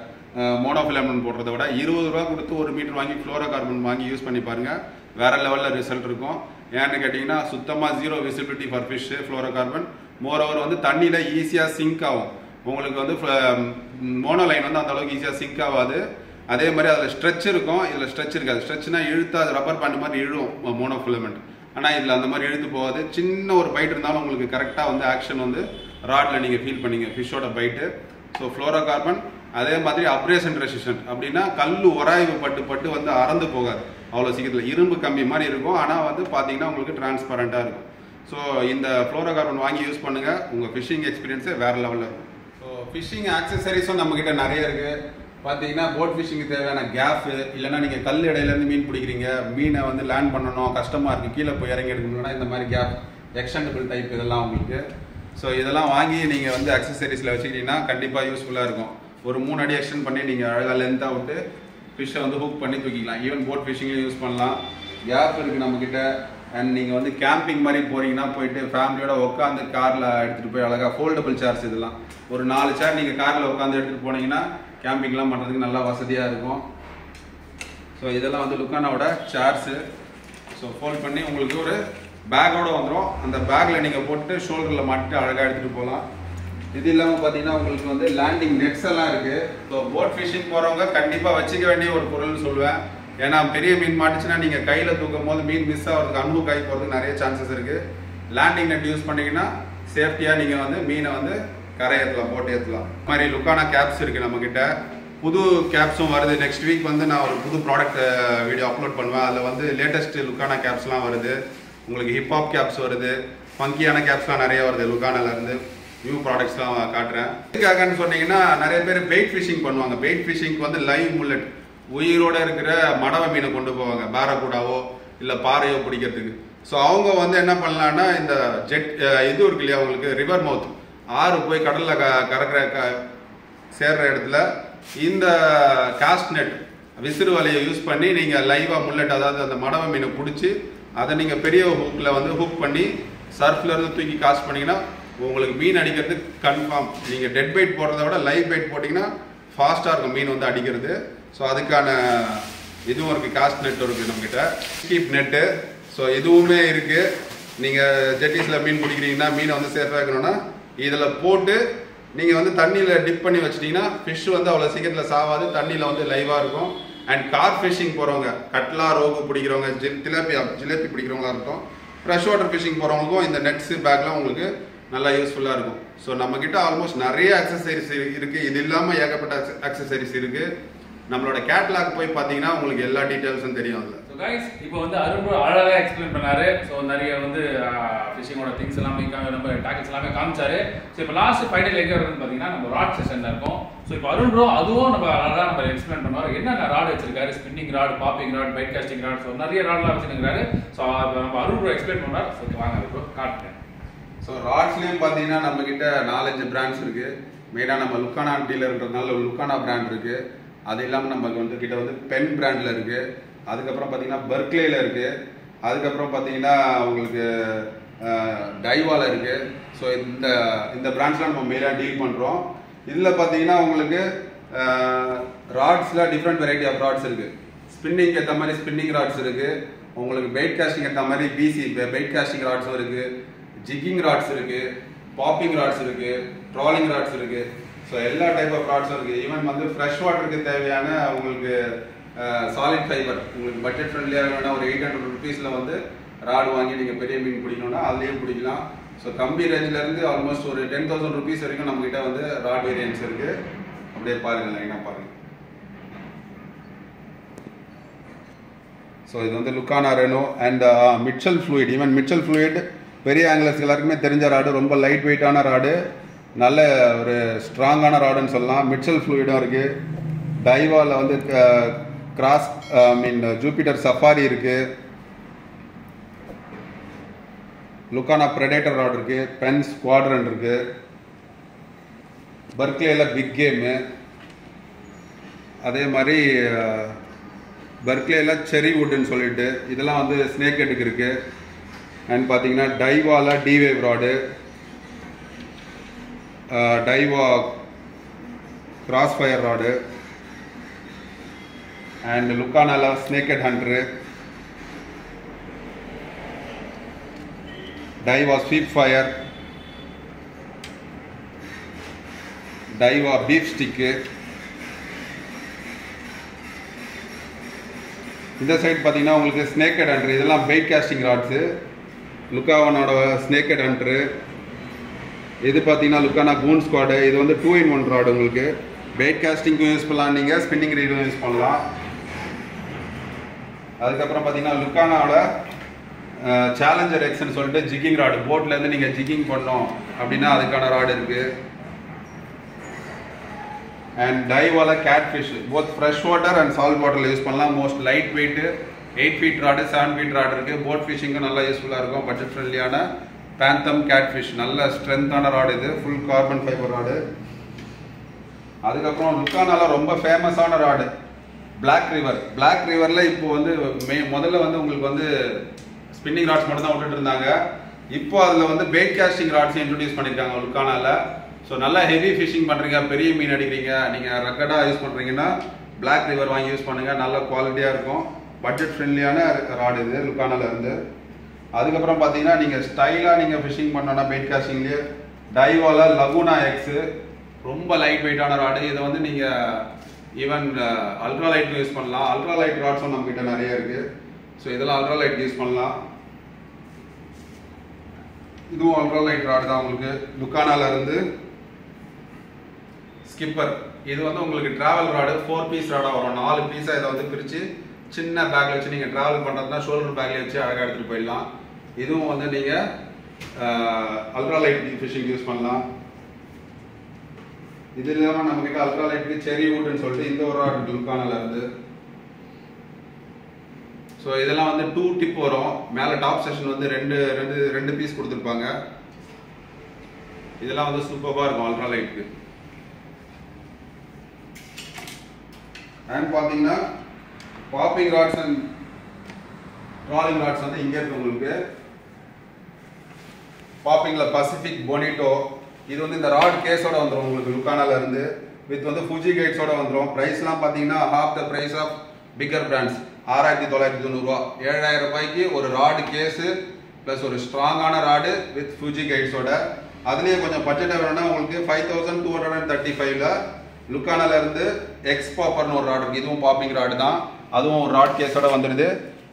மோனோஃபிலமெண்ட் போடுறத விட 20 ரூபா கொடுத்து 1 மீட்டர் வாங்கி ஃப்ளோரா கார்பன் வாங்கி யூஸ் பண்ணி பாருங்கள். வேற லெவலில் ரிசல்ட் இருக்கும். ஏன்னு கேட்டிங்கன்னா சுத்தமாக 0 visibility for fish Flora carbon. Moreover வந்து தண்ணியில் ஈஸியாக சிங்க் ஆகும். உங்களுக்கு வந்து மோனோ லைன் வந்து அந்த அளவுக்கு ஈஸியாக சிங்க் ஆகாது. அதே மாதிரி அதில் ஸ்ட்ரெச் இருக்கும், இதில் ஸ்ட்ரெச் இருக்காது. ஸ்ட்ரெச்னா இழுத்து அது ரப்பர் பேண்ட் மாதிரி இழும் மோனோஃபிலமெண்ட். ஆனால் இதில் அந்த மாதிரி இழுத்து போகாது. சின்ன ஒரு பைட் இருந்தாலும் உங்களுக்கு கரெக்டாக வந்து ஆக்ஷன் வந்து ராடில் நீங்கள் ஃபீல் பண்ணீங்க ஃபிஷ்ஷோட பைட்டு. ஸோ ஃப்ளோரா கார்பன் அதே மாதிரி அப்ரேஷன் ரெசிஸ்டன்ட் அப்படின்னா கல் உராய்வு பட்டு வந்து அறந்து போகாது அவ்வளோ சீக்கிரத்தில். இரும்பு கம்பி மாதிரி இருக்கும், ஆனால் வந்து பார்த்தீங்கன்னா உங்களுக்கு டிரான்ஸ்பரண்ட்டாக இருக்கும். ஸோ இந்த ஃப்ளோரா கார்பன் வாங்கி யூஸ் பண்ணுங்கள். உங்கள் ஃபிஷிங் எக்ஸ்பீரியன்ஸே வேறு லெவலில் இருக்கும். ஸோ ஃபிஷிங் ஆக்சசரிஸும் நம்மக்கிட்ட நிறைய இருக்குது. பார்த்தீங்கன்னா போட் ஃபிஷிங்க்கு தேவையான கேஃபு, இல்லைனா நீங்கள் கல் இடையிலேருந்து மீன் பிடிக்கிறீங்க, மீனை வந்து லேண்ட் பண்ணணும், கஷ்டமாக இருக்குது, கீழே போய் இறங்கி எடுக்கணும்னா இந்த மாதிரி கேப் எக்ஸ்டெண்டபிள் டைப் இதெல்லாம் உங்களுக்கு. ஸோ இதெல்லாம் வாங்கி நீங்கள் வந்து ஆக்சசரிஸில் வச்சுக்கிட்டீங்கன்னா கண்டிப்பாக யூஸ்ஃபுல்லாக இருக்கும். ஒரு 3 அடி எக்ஸ்டெண்ட் பண்ணி நீங்கள் அழகாக லென்த்தாக விட்டு ஃபிஷ்ஷை வந்து ஹூக் பண்ணி தூக்கிக்கலாம். ஈவன் போட் ஃபிஷிங்லேயும் யூஸ் பண்ணலாம். கேப் இருக்குது நம்மக்கிட்ட. அண்ட் நீங்கள் வந்து கேம்பிங் மாதிரி போகிறீங்கன்னா போயிட்டு ஃபேமிலியோட உட்காந்து காரில் எடுத்துகிட்டு போய் அழகாக ஃபோல்டபுள் சேர்ஸ் இதெல்லாம் ஒரு 4 சேர் நீங்கள் காரில் உட்காந்து எடுத்துகிட்டு போனீங்கன்னா கேம்பிங்லாம் பண்ணுறதுக்கு நல்லா வசதியாக இருக்கும். ஸோ இதெல்லாம் வந்து லுக்கானாவோட சேர்ஸு. ஸோ ஃபோல்ட் பண்ணி உங்களுக்கு ஒரு பேக்கோடு வந்துடும். அந்த பேக்கில் நீங்கள் போட்டு ஷோல்டரில் மாட்டிட்டு அழகாக எடுத்துகிட்டு போகலாம். இது இல்லாமல் பார்த்தீங்கன்னா உங்களுக்கு வந்து லேண்டிங் நெட்ஸ் எல்லாம் இருக்குது. ஸோ போட் ஃபிஷிங் போகிறவங்க கண்டிப்பாக வச்சுக்க வேண்டிய ஒரு பொருள்னு சொல்லுவேன். ஏன்னா பெரிய மீன் மாட்டுச்சுன்னா நீங்கள் கையில் தூக்கும் போது மீன் மிஸ் ஆகிறதுக்கு அன்புக் ஆகி போகிறதுக்கு நிறைய சான்சஸ் இருக்குது. லேண்டிங் நெட் யூஸ் பண்ணிங்கன்னா சேஃப்டியாக நீங்கள் வந்து மீனை வந்து கரை ஏற்றலாம், போட்டு ஏற்றலாம். இது மாதிரி லுக்கானா கேப்ஸ் இருக்குது நம்மக்கிட்ட. புது கேப்ஸும் வருது. நெக்ஸ்ட் வீக் வந்து நான் ஒரு புது ப்ராடக்ட் வீடியோ அப்லோட் பண்ணுவேன். அதில் வந்து லேட்டஸ்ட் லுக்கானா கேப்ஸ்லாம் வருது. உங்களுக்கு ஹிப்ஹாப் கேப்ஸ் வருது, ஃபங்கியான கேப்ஸ்லாம் நிறைய வருது. லுக்கானாலேருந்து நியூ ப்ராடக்ட்ஸ்லாம் காட்டுறேன். எதுக்காகன்னு சொன்னீங்கன்னா நிறைய பேர் பெயிட் ஃபிஷிங் பண்ணுவாங்க. பெயிட் ஃபிஷிங்க்கு வந்து லைவ் முல்லட் உயிரோட இருக்கிற மடவை மீனை கொண்டு போவாங்க, பேரக்கூடாவோ இல்லை பாறையோ பிடிக்கிறதுக்கு. ஸோ அவங்க வந்து என்ன பண்ணலான்னா இந்த ஜெட் இது இருக்கு இல்லையா உங்களுக்கு ரிவர் மவுத், ஆறு போய் கடலில் சேர்ற இடத்துல இந்த காஸ்ட் நெட் விசிறு வலையை யூஸ் பண்ணி நீங்கள் லைவாக முல்லட், அதாவது அந்த மடவை மீனை பிடிச்சி அதை நீங்கள் பெரிய ஹூக்கில் வந்து ஹூக் பண்ணி சர்ஃப்ல இருந்து தூக்கி காஸ்ட் பண்ணிங்கன்னா உங்களுக்கு மீன் அடிக்கிறது கன்ஃபார்ம். நீங்கள் டெட் பைட் போடுறத விட லைவ் பைட் போட்டிங்கன்னா ஃபாஸ்ட்டாக இருக்கும் மீன் வந்து அடிக்கிறது. ஸோ அதுக்கான இதுவும் இருக்குது, காஸ்ட் நெட் இருக்குது நம்மக்கிட்ட. கீப் நெட்டு, ஸோ இதுவுமே இருக்குது. நீங்கள் ஜெட்டிஸில் மீன் பிடிக்கிறீங்கன்னா மீனை வந்து சேஃபாக இருக்கணும்னா இதில் போட்டு நீங்கள் வந்து தண்ணியில் டிப் பண்ணி வச்சிட்டிங்கன்னா ஃபிஷ் வந்து அவ்வளோ சீக்கிரத்தில் சாவாது, தண்ணியில் வந்து லைவாக இருக்கும். அண்ட் கார் ஃபிஷிங் போகிறவங்க, கட்லா, ரோகு பிடிக்கிறவங்க, ஜிலேபி பிடிக்கிறவங்களா இருக்கட்டும், ஃப்ரெஷ் வாட்டர் ஃபிஷிங் போகிறவங்களுக்கும் இந்த நெட்ஸு பேக்லாம் உங்களுக்கு நல்லா யூஸ்ஃபுல்லாக இருக்கும். ஸோ நம்மக்கிட்ட ஆல்மோஸ்ட் நிறைய அக்சசரிஸ் இருக்குது. இது இல்லாமல் ஏகப்பட்ட அக்சசரிஸ் இருக்குது. நம்மளோட கேட்லாக் போய் பார்த்தீங்கன்னா உங்களுக்கு எல்லா டீட்டெயில்ஸும் தெரியும். அதில் ஸோ கைஸ் இப்போ வந்து அருண் அழகாக எக்ஸ்பிளைன் பண்ணாரு. ஸோ நிறைய வந்து ஃபிஷிங்கோட திங்ஸ் எல்லாமே நம்ம டாக்கெட்ஸ் எல்லாமே காமிச்சாரு. ஸோ இப்போ லாஸ்ட் ஃபைனல் எங்கே வருதுன்னு பார்த்தீங்கன்னா நம்ம ராட் செஷனில் இருக்கும். ஸோ இப்போ அருண் ப்ரோ அதுவும் நம்ம அழகாக நம்ம எக்ஸ்பிளைன் பண்ணுவார். என்னென்ன ராட் வச்சிருக்காரு, spinning rod, popping rod, bait casting rod, so நிறைய ராட்லாம் வச்சுருக்காரு. ஸோ நம்ம அருண் ப்ரோ எக்ஸ்பிளைன் பண்ணுவார். ஸோ வாங்க ப்ரோ காட்டுறேன். ஸோ ராட்ஸ்லேயும் பார்த்தீங்கன்னா நம்மக்கிட்ட 4-5 பிராண்ட்ஸ் இருக்குது. மெயினாக நம்ம லுக்கானா டீலர்ன்றதுனால லுக்கானா பிராண்ட் இருக்குது. அது இல்லாமல் நமக்கு வந்து கிட்ட வந்து பென் பிராண்டில் இருக்குது. அதுக்கப்புறம் பார்த்தீங்கன்னா பெர்க்லேயில் இருக்குது. அதுக்கப்புறம் பார்த்தீங்கன்னா உங்களுக்கு டைவால இருக்குது. ஸோ இந்த பிராண்ட்ஸ்லாம் நம்ம மெயினாக டீல் பண்ணுறோம். இதில் பார்த்தீங்கன்னா உங்களுக்கு ராட்ஸில் டிஃப்ரெண்ட் வெரைட்டி ஆஃப் ராட்ஸ் இருக்குது. ஸ்பின்னிங் ஏற்ற மாதிரி ஸ்பின்னிங் ராட்ஸ் இருக்குது. உங்களுக்கு பெயிட் காஸ்டிங் ஏற்ற மாதிரி பிசி பெயிட் காஸ்டிங் ராட்ஸும் இருக்குது. ஜிக்கிங் ராட்ஸ் இருக்குது, பாப்பிங் ராட்ஸ் இருக்குது, ட்ராலிங் ராட்ஸ் இருக்குது. ஸோ எல்லா டைப் ஆஃப் ராட்ஸும் இருக்குது. ஈவன் வந்து ஃப்ரெஷ் வாட்டருக்கு தேவையான உங்களுக்கு சாலிட் ஃபைபர், உங்களுக்கு பட்ஜெட் ஃப்ரெண்ட்லியாக வேணால் ஒரு 800 ருபீஸில் வந்து ராடு வாங்கி நீங்கள் பெரிய மீன் பிடிக்கணும்னா அதுலேயும் பிடிக்கலாம். ஸோ கம்பி ரேஞ்சிலேருந்து ஆல்மோஸ்ட் ஒரு 10,000 ருபீஸ் வரைக்கும் நம்மகிட்ட வந்து ராட் வேரியன்ஸ் இருக்குது. அப்படியே பாருங்கள், லைனாக பாருங்கள். ஸோ இது வந்து Lucana Reno and Mitchell fluid. Even Mitchell fluid பெரிய ஆங்கிலர்ஸ் எல்லாருக்குமே தெரிஞ்ச ராடு, ரொம்ப லைட் வெயிட்டான ராடு, நல்ல ஒரு ஸ்ட்ராங்கான ராடுன்னு சொல்லலாம். மிட்சல் ஃப்ளூயிடும் இருக்குது. டைவாவில் வந்து கிராஸ் ஜூபிட்டர் சஃபாரி இருக்குது. லுக்கானா பிரெடேட்டர் ராட் இருக்குது. பென் ஸ்குவாட்ரன் இருக்குது. பெர்க்லேயில் பிக் கேமு, அதே மாதிரி பெர்க்லேயில் செரி வுட்டுன்னு சொல்லிட்டு இதெல்லாம் வந்து ஸ்னேக் ஹெட்டுக்கு இருக்குது. அண்ட் பார்த்தீங்கன்னா டைவால டிவேவ் rod, Daiwa cross fire rod, and லுக்கானால snake head hunter, Daiwa sweep fire, Daiwa beef stick. இந்த சைடு பார்த்தீங்கன்னா உங்களுக்கு ஸ்னேக் ஹெட் ஹண்டர், இதெல்லாம் பெயிட் காஸ்டிங் ராட்ஸு. லுக்கானாவோட ஸ்னேக் ஹெட் ஹண்டரு. இது பார்த்தீங்கன்னா லுக்கானா கூன் ஸ்குவாடு. இது வந்து 2-in-1 ராடு. உங்களுக்கு பெயிட் காஸ்டிங்க்கும் யூஸ் பண்ணலாம், நீங்கள் ஸ்பின்னிங் ரீடும் யூஸ் பண்ணலாம். அதுக்கப்புறம் பார்த்தீங்கன்னா லுக்கானாவோட சேலஞ்சர் எக்ஸ்ன்னு சொல்லிட்டு ஜிக்கிங் ராடு. போட்லேருந்து நீங்கள் ஜிக்கிங் பண்ணோம் அப்படின்னா அதுக்கான ராடு இருக்குது. அண்ட் டைவால cat fish, both fresh water and salt வாட்டரில் யூஸ் பண்ணலாம். Most light weight 8 feet rod, 7 feet rod இருக்குது. போட் ஃபிஷிங்கும் நல்லா யூஸ்ஃபுல்லாக இருக்கும். பட்ஜெட் ஃப்ரெண்ட்லியான பேந்தம் கேட் ஃபிஷ், நல்ல ஸ்ட்ரென்த்தான ராடு. இது ஃபுல் கார்பன் ஃபைபர் ராடு. அதுக்கப்புறம் லுக்கானால ரொம்ப ஃபேமஸான ராடு பிளாக் ரிவர். பிளாக் ரிவரில் இப்போ வந்து முதல்ல வந்து உங்களுக்கு வந்து ஸ்பின்னிங் ராட்ஸ் மட்டும் தான் விட்டுட்டு இருந்தாங்க. இப்போ அதில் வந்து பெயிட் காஸ்டிங் ராட்ஸ் இன்ட்ரடியூஸ் பண்ணியிருக்காங்க லுக்கானால. ஸோ நல்லா ஹெவி ஃபிஷிங் பண்ணுறீங்க, பெரிய மீன் அடிக்கிறீங்க, நீங்கள் ரக்கடாக யூஸ் பண்ணுறீங்கன்னா பிளாக் ரிவர் வாங்கி யூஸ் பண்ணுங்கள். நல்ல குவாலிட்டியாக இருக்கும். பட்ஜெட் ஃப்ரெண்ட்லியான ராடு இது லுக்கானால இருந்து. அதுக்கப்புறம் பார்த்தீங்கன்னா நீங்கள் ஸ்டைலாக நீங்கள் ஃபிஷிங் பண்ணோன்னா பெயிட் காஸ்டிங்லேயே டைவால லகுனா எக்ஸு, ரொம்ப லைட் வெயிட்டான ராடு. இதை வந்து நீங்கள் ஈவன் அல்ட்ரா லைட் யூஸ் பண்ணலாம். அல்ட்ரா லைட் ராட்ஸும் நம்மகிட்ட நிறைய இருக்குது. ஸோ இதெல்லாம் அல்ட்ரா லைட் யூஸ் பண்ணலாம். இதுவும் அல்ட்ரா லைட் ராடு தான் உங்களுக்கு லுக்கானால இருந்து. ஸ்கிப்பர், இது வந்து உங்களுக்கு டிராவல் ராடு, 4 பீஸ் ராடாக வரும். 4 பீஸாக இதை வந்து பிரித்து சின்ன பேக்கில் வச்சு நீங்கள் ட்ராவல் பண்ணுறதுனா ஷோல்டர் பேக்கில் வச்சு அழகாக எடுத்துகிட்டு போயிடலாம். இதுவும் வந்து நீங்கள் அல்ட்ரா லைட் ஃபிஷிங் யூஸ் பண்ணலாம். இது இல்லாமல் நம்மக்கிட்ட அல்ட்ரா லைட்டுக்கு செரி வுட்னு சொல்லிட்டு இந்த ஒரு ராடு லுக்கானால இருந்து. ஸோ இதெல்லாம் வந்து 2 டிப் வரும். மேலே டாப் செக்ஷன் வந்து ரெண்டு பீஸ் கொடுத்துருப்பாங்க. இதெல்லாம் வந்து சூப்பராக இருக்கும் அல்ட்ரா லைட்டுக்கு. அண்ட் பார்த்தீங்கன்னா popping rods and trolling rods வந்து இங்கே இருக்கு உங்களுக்கு. பாப்பிங்கில் பசிபிக் பொனிட்டோ, இது வந்து இந்த ராட் கேஸோட வந்துடும் உங்களுக்கு லுக்கானால இருந்து. வித் வந்து ஃபுஜி கைட்ஸோட வந்துடும். ப்ரைஸ்லாம் பார்த்தீங்கன்னா half the price of bigger brands. 6990 ரூபா. 7000 ரூபாய்க்கு ஒரு ராடு கேஸு ப்ளஸ் ஒரு ஸ்ட்ராங்கான ராடு வித் ஃபுஜி கைட்ஸோட. அதுலேயே கொஞ்சம் பட்ஜெட்டாக வேணும்னா உங்களுக்கு 5235ல லுக்கானால இருந்து எக்ஸ் பாப்பர்னு ஒரு ராடு இருக்குது. இதுவும் பாப்பிங் ராடு தான், அதுவும் ஒரு ராட் கேஸோட வந்துடுது.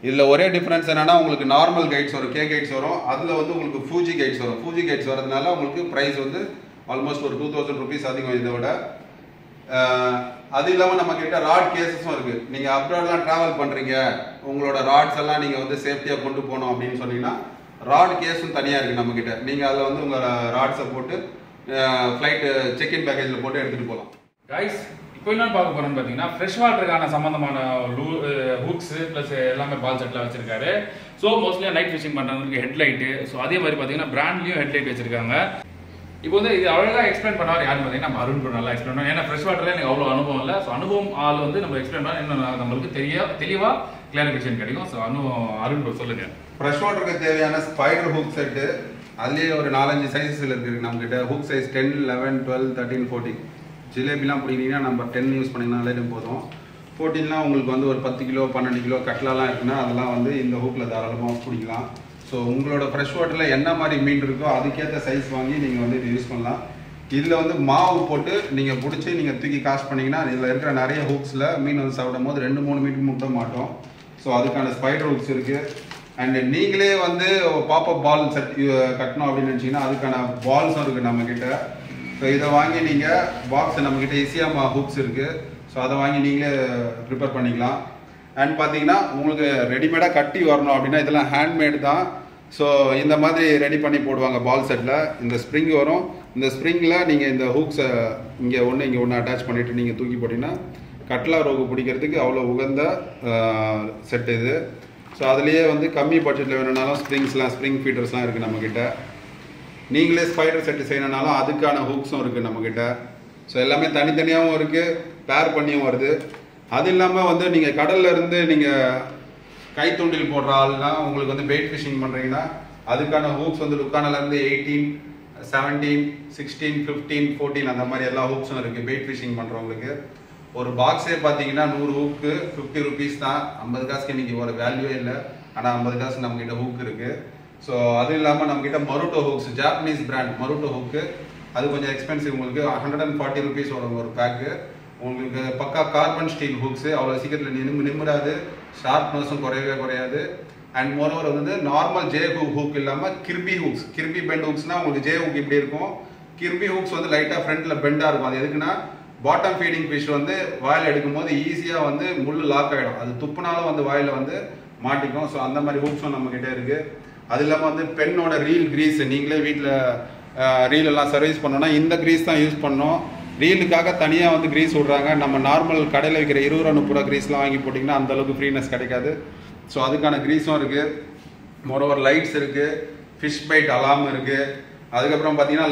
இதில் ஒரே டிஃப்ரென்ஸ் என்னன்னா உங்களுக்கு நார்மல் கைட்ஸ் வரும், கே கைட்ஸ் வரும். அதில் வந்து உங்களுக்கு ஃபூஜி கைட்ஸ் வரும். ஃபூஜி கைட்ஸ் வரதுனால உங்களுக்கு ப்ரைஸ் வந்து ஆல்மோஸ்ட் ஒரு 2000 ருபீஸ் அதிகம் இதை விட. அது இல்லாமல் நம்ம கிட்ட ராட் கேசஸும் இருக்குது. நீங்கள் அப்ராட்லாம் ட்ராவல் பண்ணுறீங்க, உங்களோட ராட்ஸ் எல்லாம் நீங்கள் வந்து சேஃப்டியாக கொண்டு போகணும் அப்படின்னு சொன்னீங்கன்னா ராட் கேஸும் தனியாக இருக்குது நம்மக்கிட்ட. நீங்கள் அதில் வந்து உங்கள் ராட்ஸை போட்டு ஃப்ளைட்டு செக்இன் பேக்கேஜில் போட்டு எடுத்துகிட்டு போகலாம். கைஸ், இப்போ என்ன பார்க்க போறோம்னு பார்த்தீங்கன்னா ஃப்ரெஷ் வாட்டருக்கான சம்பந்தமான ஹூக்ஸ் ப்ளஸ் எல்லாமே பால் செட்டில் வச்சிருக்காரு. ஸோ மோஸ்ட்லியாக நைட் ஃபிஷிங் பண்ணுறவங்களுக்கு ஹெட்லைட்டு. ஸோ அதே மாதிரி பார்த்தீங்கன்னா பிராண்ட்லேயும் ஹெட்லைட் வச்சிருக்காங்க. இப்போ வந்து இது அழகாக எக்ஸ்பிளைன் பண்ணார் யாருன்னு பார்த்தீங்கன்னா நம்ம அருண் நல்லா எக்ஸ்பிளைன் பண்ணுவோம். ஏன்னா ஃப்ரெஷ் வாட்டரில் எனக்கு அவ்வளோ அனுபவம் இல்லை. ஸோ அனுபவம் ஆள் வந்து நம்ம எக்ஸ்பிளைன் பண்ணால் இன்னும் நம்மளுக்கு தெளிவாக கிளாரிஃபிகேஷன் கிடைக்கும். ஸோ அருண் சொல்லுங்க. ஃப்ரெஷ் வாட்டருக்கு தேவையான ஸ்பைடர் ஹூக் செட்டு அதுலேயே ஒரு 4-5 சைஸஸில் இருக்குது நம்மக்கிட்ட. Hook size 10, 11, 12, 13, 14. ஜிலேபிலாம் பிடிக்கிங்கன்னா நம்ம 10 யூஸ் பண்ணிங்கனாலே போதும். 14லாம் உங்களுக்கு வந்து ஒரு 10 கிலோ 12 கிலோ கட்லாலாம் இருக்குன்னா அதெல்லாம் வந்து இந்த ஹூக்கில் தாராளமாக பிடிக்கலாம். ஸோ உங்களோட ஃப்ரெஷ் வாட்டரில் என்ன மாதிரி மீன் இருக்கோ அதுக்கேற்ற சைஸ் வாங்கி நீங்கள் வந்து இது யூஸ் பண்ணலாம். இதில் வந்து மாவு போட்டு நீங்கள் பிடிச்சி நீங்கள் தூக்கி காஸ்ட் பண்ணிங்கன்னா இதில் இருக்கிற நிறைய ஹூக்ஸில் மீன் வந்து சாப்பிடும் போது 2-3 மீன் முட்ட மாட்டோம். ஸோ அதுக்கான ஸ்பைடர் ஹூக்ஸ் இருக்குது. அண்ட் நீங்களே வந்து பாப்பப் பால் செட் கட்டணும் அப்படின்னு நினச்சிங்கன்னா அதுக்கான பால்ஸும் இருக்குது நம்மக்கிட்ட. ஸோ இதை வாங்கி நீங்கள் பாக்ஸ் நம்மக்கிட்ட ஈஸியாக ஹூக்ஸ் இருக்குது. ஸோ அதை வாங்கி நீங்களே ப்ரிப்பேர் பண்ணிக்கலாம். அண்ட் பார்த்தீங்கன்னா உங்களுக்கு ரெடிமேடாக கட்டி வரணும் அப்படின்னா இதெல்லாம் ஹேண்ட்மேடு தான். ஸோ இந்த மாதிரி ரெடி பண்ணி போடுவாங்க பால் செட்டில். இந்த ஸ்ப்ரிங் வரும். இந்த ஸ்ப்ரிங்கில் நீங்கள் இந்த ஹூக்ஸை இங்கே ஒன்று அட்டாச் பண்ணிவிட்டு நீங்கள் தூக்கி போட்டிங்கன்னா கட்லா ரோகு பிடிக்கிறதுக்கு அவ்வளோ உகந்த செட் இது. ஸோ அதுலேயே வந்து கம்மி பட்ஜெட்டில் வேணும்னாலும் ஸ்ப்ரிங் ஃபீடர்ஸ்லாம் இருக்குது நம்மக்கிட்ட. நீங்களே ஸ்பைடர் செட்டு செய்யணுனாலும் அதுக்கான ஹூக்ஸும் இருக்குது நம்மக்கிட்ட. ஸோ எல்லாமே தனித்தனியாகவும் இருக்குது, பேர் பண்ணியும் வருது. அது இல்லாமல் வந்து நீங்கள் கடலில் இருந்து நீங்கள் கைத்தூண்டில் போடுற ஆள்னா உங்களுக்கு வந்து பெயிட் ஃபிஷிங் பண்ணுறீங்கன்னா அதுக்கான ஹூக்ஸ் வந்து லுக்கானாலேருந்து 18, 17, 16, 15, 14 அந்த மாதிரி எல்லா ஹூக்ஸும் இருக்குது பெயிட் ஃபிஷிங் பண்ணுறவங்களுக்கு. ஒரு பாக்ஸே பார்த்தீங்கன்னா 100 ஹூக்கு 50 ருபீஸ் தான். 50 காசுக்கு இன்றைக்கி ஒரு வேல்யூவே இல்லை. ஆனால் 50 காசு நம்மக்கிட்ட ஹூக் இருக்குது. ஸோ அது இல்லாமல் நம்மக்கிட்ட மருட்டோ ஹூக்ஸ், ஜாப்பனீஸ் பிராண்ட் மருட்டோ ஹூக்கு, அது கொஞ்சம் எக்ஸ்பென்சிவ். உங்களுக்கு 140 ருபீஸ் வரும் ஒரு பேக்கு. உங்களுக்கு பக்கா கார்பன் ஸ்டீல் ஹூக்ஸு, அவ்வளோ சீக்கிரத்தில் நிமிராது, ஷார்ப்னஸும் குறையாது. அண்ட் மோரோவர் வந்து நார்மல் ஜே ஹூக் இல்லாமல் கிர்பி ஹூக்ஸ், கிர்பி பெண்ட் ஹூக்ஸ்னால் உங்களுக்கு ஜே ஹூக் இப்படி இருக்கும். கிர்பி ஹூக்ஸ் வந்து லைட்டாக ஃப்ரண்ட்டில் பெண்டாக இருக்கும். அது எதுக்குன்னா பாட்டம் ஃபீடிங் ஃபிஷ் வந்து வாயில் எடுக்கும் போது ஈஸியாக வந்து முள் லாக் ஆகிடும். அது துப்புனாலும் வந்து வாயில் வந்து மாட்டிக்கும். ஸோ அந்த மாதிரி ஹூக்ஸும் நம்மக்கிட்ட இருக்குது. அது இல்லாமல் வந்து பெண்ணோட ரீல் கிரீஸ், நீங்களே வீட்டில் ரீல் எல்லாம் சர்வீஸ் பண்ணோன்னா இந்த கிரீஸ் தான் யூஸ் பண்ணோம். ரீலுக்காக தனியாக வந்து கிரீஸ் விட்றாங்க. நம்ம நார்மல் கடையில் விற்கிற 20 ரூபா 30 ரூபா கிரீஸ்லாம் வாங்கி போட்டிங்கன்னா அந்தளவுக்கு ஃப்ரீனஸ் கிடைக்காது. ஸோ அதுக்கான கிரீஸும் இருக்குது. மோரோவர் லைட்ஸ் இருக்குது, ஃபிஷ் பைட் அலாம் இருக்குது. அதுக்கப்புறம் பார்த்தீங்கன்னா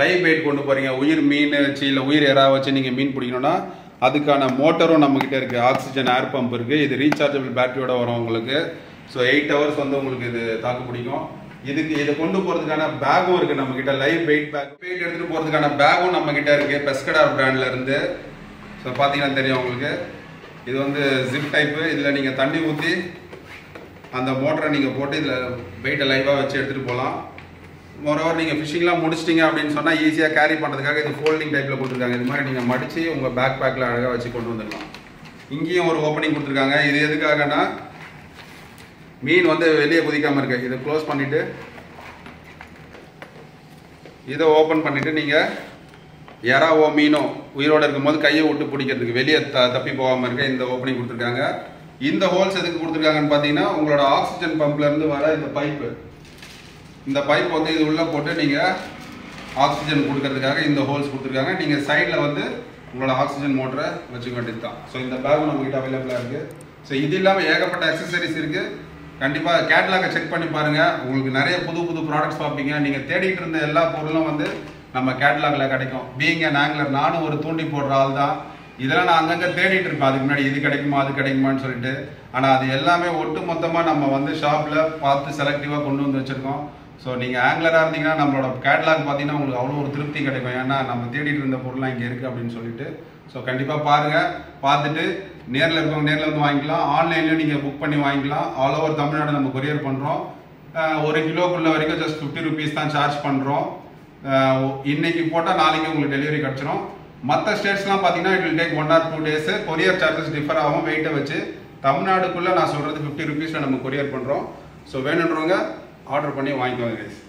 லைவ் பைட் கொண்டு போகிறீங்க, உயிர் மீன் வச்சு இல்லை உயிர் எறா வச்சு நீங்கள் மீன் பிடிக்கணும்னா அதுக்கான மோட்டரும் நம்மக்கிட்ட இருக்குது. ஆக்சிஜன் ஏர் பம்ப் இருக்குது. இது ரீசார்ஜபிள் பேட்டரியோட வரும் உங்களுக்கு. ஸோ 8 ஹவர்ஸ் வந்து உங்களுக்கு இது தாக்கு பிடிக்கும். இதை கொண்டு போகிறதுக்கான பேகும் இருக்குது நம்மக்கிட்ட. லைவ் வெயிட் எடுத்துகிட்டு போகிறதுக்கான பேகும் நம்மக்கிட்ட இருக்குது பெஸ்கடார் பிராண்ட்லேருந்து. ஸோ பார்த்தீங்கன்னா தெரியும் உங்களுக்கு. இது வந்து ஜிப் டைப்பு. இதில் நீங்கள் தண்ணி ஊற்றி அந்த மோட்டரை நீங்கள் போட்டு இதில் வெயிட்டை லைவாக வச்சு எடுத்துகிட்டு போகலாம். மோரோவர் நீங்கள் ஃபிஷிங்லாம் முடிச்சிட்டிங்க அப்படின்னு சொன்னால் ஈஸியாக கேரி பண்ணுறதுக்காக இது ஃபோல்டிங் டைப்பில் கொடுத்துருக்காங்க. இது மாதிரி நீங்கள் மடித்து உங்கள் பேக் பேக்கில் அழகாக வச்சு கொண்டு வந்துடலாம். இங்கேயும் ஒரு ஓப்பனிங் கொடுத்துருக்காங்க. இது எதுக்காகனா மீன் வந்து வெளியே குதிக்காமல் இருக்கு. இதை க்ளோஸ் பண்ணிவிட்டு இதை ஓப்பன் பண்ணிவிட்டு நீங்கள் எறாவோ மீனோ உயிரோடு இருக்கும்போது கையை விட்டு பிடிக்கிறதுக்கு வெளியே தப்பி போகாமல் இருக்க இந்த ஓப்பனிங் கொடுத்துருக்காங்க. இந்த ஹோல்ஸ் எதுக்கு கொடுத்துருக்காங்கன்னு பார்த்தீங்கன்னா உங்களோட ஆக்சிஜன் பம்ப்லேருந்து வர இந்த பைப்பு, இந்த பைப் வந்து இது உள்ளே போட்டு நீங்கள் ஆக்சிஜன் கொடுக்கறதுக்காக இந்த ஹோல்ஸ் கொடுத்துருக்காங்க. நீங்கள் சைடில் வந்து உங்களோட ஆக்சிஜன் மோட்டரை வச்சுக்க வேண்டியது தான். ஸோ இந்த பேக் நம்மகிட்ட அவைலபிளாக இருக்குது. ஸோ இது இல்லாமல் ஏகப்பட்ட அக்சசரிஸ் இருக்குது. கண்டிப்பாக கேட்லாகை செக் பண்ணி பாருங்க. உங்களுக்கு நிறைய புது புது ப்ராடக்ட்ஸ் பார்ப்பீங்க. நீங்கள் தேடிட்டு இருந்த எல்லா பொருளும் வந்து நம்ம கேட்லாகில் கிடைக்கும். பீயிங் அன் ஆங்கிலர், நானும் ஒரு தூண்டி போடுற ஆள் தான். இதெல்லாம் நான் அங்கங்கே தேடிட்டு இருப்பேன், அதுக்கு முன்னாடி இது கிடைக்குமா அது கிடைக்குமான்னு சொல்லிட்டு. ஆனால் அது எல்லாமே ஒட்டு மொத்தமாக நம்ம வந்து ஷாப்பில் பார்த்து செலக்டிவாக கொண்டு வந்து வச்சுருக்கோம். ஸோ நீங்கள் ஆங்கிலராக இருந்தீங்கன்னா நம்மளோட கேட்லாக் பார்த்தீங்கன்னா உங்களுக்கு அவ்வளோ ஒரு திருப்தி கிடைக்கும். ஏன்னா நம்ம தேடிட்டு இருந்த பொருள்லாம் இங்கே இருக்குது அப்படின்னு சொல்லிட்டு. ஸோ கண்டிப்பாக பாருங்கள், பார்த்துட்டு நேரில் இருக்கவங்க நேரில் வந்து வாங்கிக்கலாம். ஆன்லைன்லேயும் நீங்கள் புக் பண்ணி வாங்கிக்கலாம். ஆல் ஓவர் தமிழ்நாடு நம்ம கொரியர் பண்ணுறோம். 1 கிலோக்குள்ள வரைக்கும் ஜஸ்ட் 50 rupees தான் சார்ஜ் பண்ணுறோம். இன்னைக்கு போட்டால் நாளைக்கு உங்களுக்கு டெலிவரி கிடச்சிரும். மற்ற ஸ்டேட்ஸ்லாம் பார்த்தீங்கன்னா it will take 1 or 2 days. Courier charges differ ஆகும் வெயிட்டை வச்சு. தமிழ்நாடுக்குள்ளே நான் சொல்கிறது 50 rupees நம்ம கொரியர் பண்ணுறோம். ஸோ வேணுன்றவங்க ஆர்டர் பண்ணி வாங்கிக்கோங்க கைஸ்.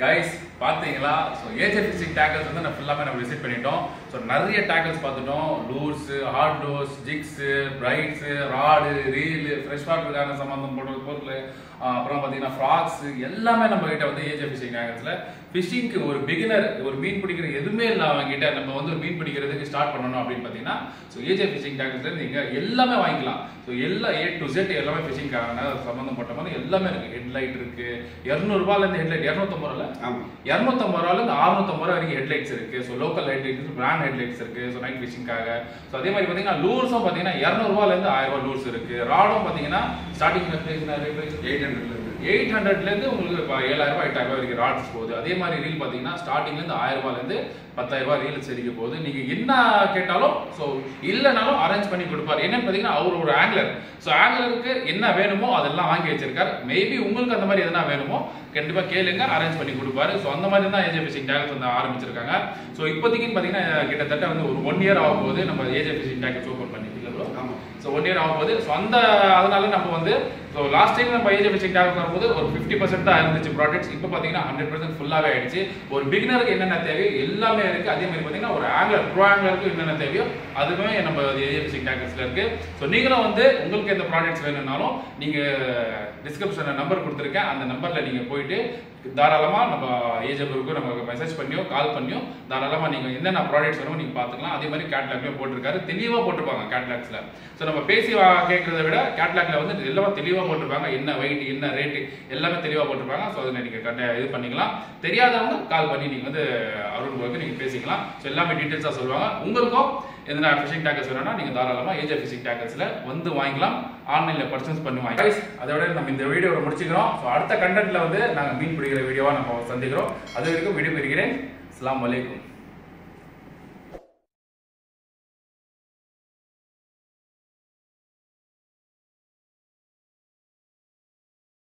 கைஸ் பார்த்தீங்களா? ஸோ ஏஜே ஃபிஷிங் டேக்கல்ஸ் வந்து நான் ஃபுல்லாமே நம்ம விசிட் பண்ணிட்டோம். ஸோ நிறைய டேக்கல்ஸ் பார்த்துட்டோம். Lures, hard lures, jigs, braids, rod, reel, fresh வாட்டருக்கான சம்மந்தப்பட்ட பொருள், அப்புறம் பார்த்தீங்கன்னா ஃப்ராக்ஸ் எல்லாமே நம்ம கிட்ட வந்து ஏஜே ஃபிஷிங் டேக்கல்ஸில். ஃபிஷிங்க்கு ஒரு பிகினர், ஒரு மீன் பிடிக்கிற எதுவுமே இல்லை அவங்ககிட்ட நம்ம வந்து ஒரு மீன் பிடிக்கிறதுக்கு ஸ்டார்ட் பண்ணணும் அப்படின்னு பார்த்தீங்கன்னா ஸோ ஏஜே ஃபிஷிங் டேக்கல்ஸில் நீங்கள் எல்லாமே வாங்கிக்கலாம். ஸோ எல்லா A to Z எல்லாமே ஃபிஷிங்கான சம்மந்தப்பட்ட மாதிரி எல்லாமே இருக்குது. ஹெட்லைட் இருக்குது. 200 ரூபாயிலேருந்து ஹெட்லைட் 250 ரூபாயில் 250 ரூபாயிலேருந்து 650 ரூபா வரைக்கும் ஹெட்லைட்ஸ் இருக்குது. So local headlights, brand headlights இருக்குது. ஸோ நைட் ஃபிஷிங்காக. ஸோ அதே மாதிரி பார்த்தீங்கன்னா லூர்ஸும் பார்த்தீங்கன்னா 200 ரூபாயிலேருந்து 1000 ரூபா லூர்ஸ் இருக்குது. ராடும் பார்த்தீங்கன்னா ஸ்டார்டிங் 800லேருந்து உங்களுக்கு இப்போ 7000 ரூபாய் 8000 ரூபாய் வரைக்கும் ராட்ஸ் போகுது. அதே மாதிரி ரீல் பார்த்தீங்கன்னா ஸ்டார்டிங்லேருந்து 1000 ரூபாயிலேருந்து 10000 ரூபாய் ரீல்ஸ் அடிக்க போகுது. நீங்கள் என்ன கேட்டாலும் ஸோ இல்லைனாலும் அரேஞ்ச் பண்ணி கொடுப்பாரு. என்னன்னு பார்த்தீங்கன்னா அவர் ஒரு ஆங்கிலர். ஸோ ஆங்கிலருக்கு என்ன வேணுமோ அதெல்லாம் வாங்கி வச்சிருக்காரு. மேபி உங்களுக்கு அந்த மாதிரி எதனா வேணுமோ கண்டிப்பாக கேளுங்க, அரேஞ்ச் பண்ணி கொடுப்பாரு. ஸோ அந்த மாதிரி தான் ஏஜே ஃபிஷிங் டேக்கல்ஸ் வந்து ஆரம்பிச்சிருக்காங்க. ஸோ இப்போதைக்குன்னு பார்த்தீங்கன்னா கிட்டத்தட்ட வந்து ஒரு 1 year ஆகும் போது நம்ம ஏஜே ஃபிஷிங் டேக்கல்ஸ் ஓப்பன் பண்ணிட்டு ப்ரோ. ஸோ 1 year ஆகும் போது ஸோ அதனால நம்ம வந்து ஸோ லாஸ்ட் டைம் நம்ம ஏஜே ஃபிஷிங் டேக்கல்ஸ் வரும்போது ஒரு 50% தான் இருந்துச்சு ப்ராடக்ட்ஸ். இப்போ பார்த்தீங்கன்னா 100% ஃபுல்லாகவே ஆயிடுச்சு. ஒரு பிகினருக்கு என்னென்ன தேவையோ எல்லாமே இருக்குது. அதே மாதிரி பார்த்தீங்கன்னா ஒரு ஆங்கிலர், ப்ரோ ஆங்கிலருக்கு என்னென்ன தேவையோ அதுவுமே நம்ம ஏஜே ஃபிஷிங் டேக்கல்ஸில் இருக்குது. ஸோ நீங்களும் வந்து உங்களுக்கு எந்த ப்ராடக்ட்ஸ் வேணும்னாலும் நீங்கள் டிஸ்கிரிப்ஷனில் நம்பர் கொடுத்துருக்கேன். அந்த நம்பரில் நீங்கள் போயிட்டு தாராளமாக நம்ம ஏஜே குரூப்புக்கு நம்ம மெசேஜ் பண்ணியோ கால் பண்ணியோ தாராளமாக நீங்கள் என்னென்ன ப்ராடக்ட்ஸ் வேணுமோ நீங்கள் பார்த்துக்கலாம். அதே மாதிரி கேட்லாக்லேயும் போட்டிருக்காரு, தெளிவாக போட்டிருப்பாங்க கேட்லாக்ஸில். ஸோ நம்ம பேசி கேட்குறத விட கேட்லாக்ல வந்து எல்லாமே தெளிவாக போட்டிருப்பாங்க. என்ன வெயிட், என்ன ரேட்டு எல்லாமே தெளிவாக போட்டிருப்பாங்க. ஸோ அதை நீங்கள் இது பண்ணிக்கலாம். தெரியாதவங்க கால் பண்ணி நீங்கள் வந்து அருண் போக்கு நீங்கள் பேசிக்கலாம். ஸோ எல்லாமே டீட்டெயில்ஸாக சொல்லுவாங்க. உங்களுக்கும் எதனா ஃபிஷிங் டேக்கல்ஸ் வேணும்னா நீங்கள் தாராளமாக ஏஜே ஃபிஷிங் டேக்கல்ஸில் வந்து வாங்கிக்கலாம். ஆன்லைனில் பர்ச்சேஸ் பண்ணி வாங்கிக்கலாம். அதோட நம்ம இந்த வீடியோவை முடிச்சுக்கிறோம். ஸோ அடுத்த கண்டென்ட்ல வந்து நாங்கள் மீன் பிடிக்கிற வீடியோவாக நம்ம சந்திக்கிறோம். அது வரைக்கும் விடைபெறுகிறேன். அஸ்ஸலாமு அலைக்கும்.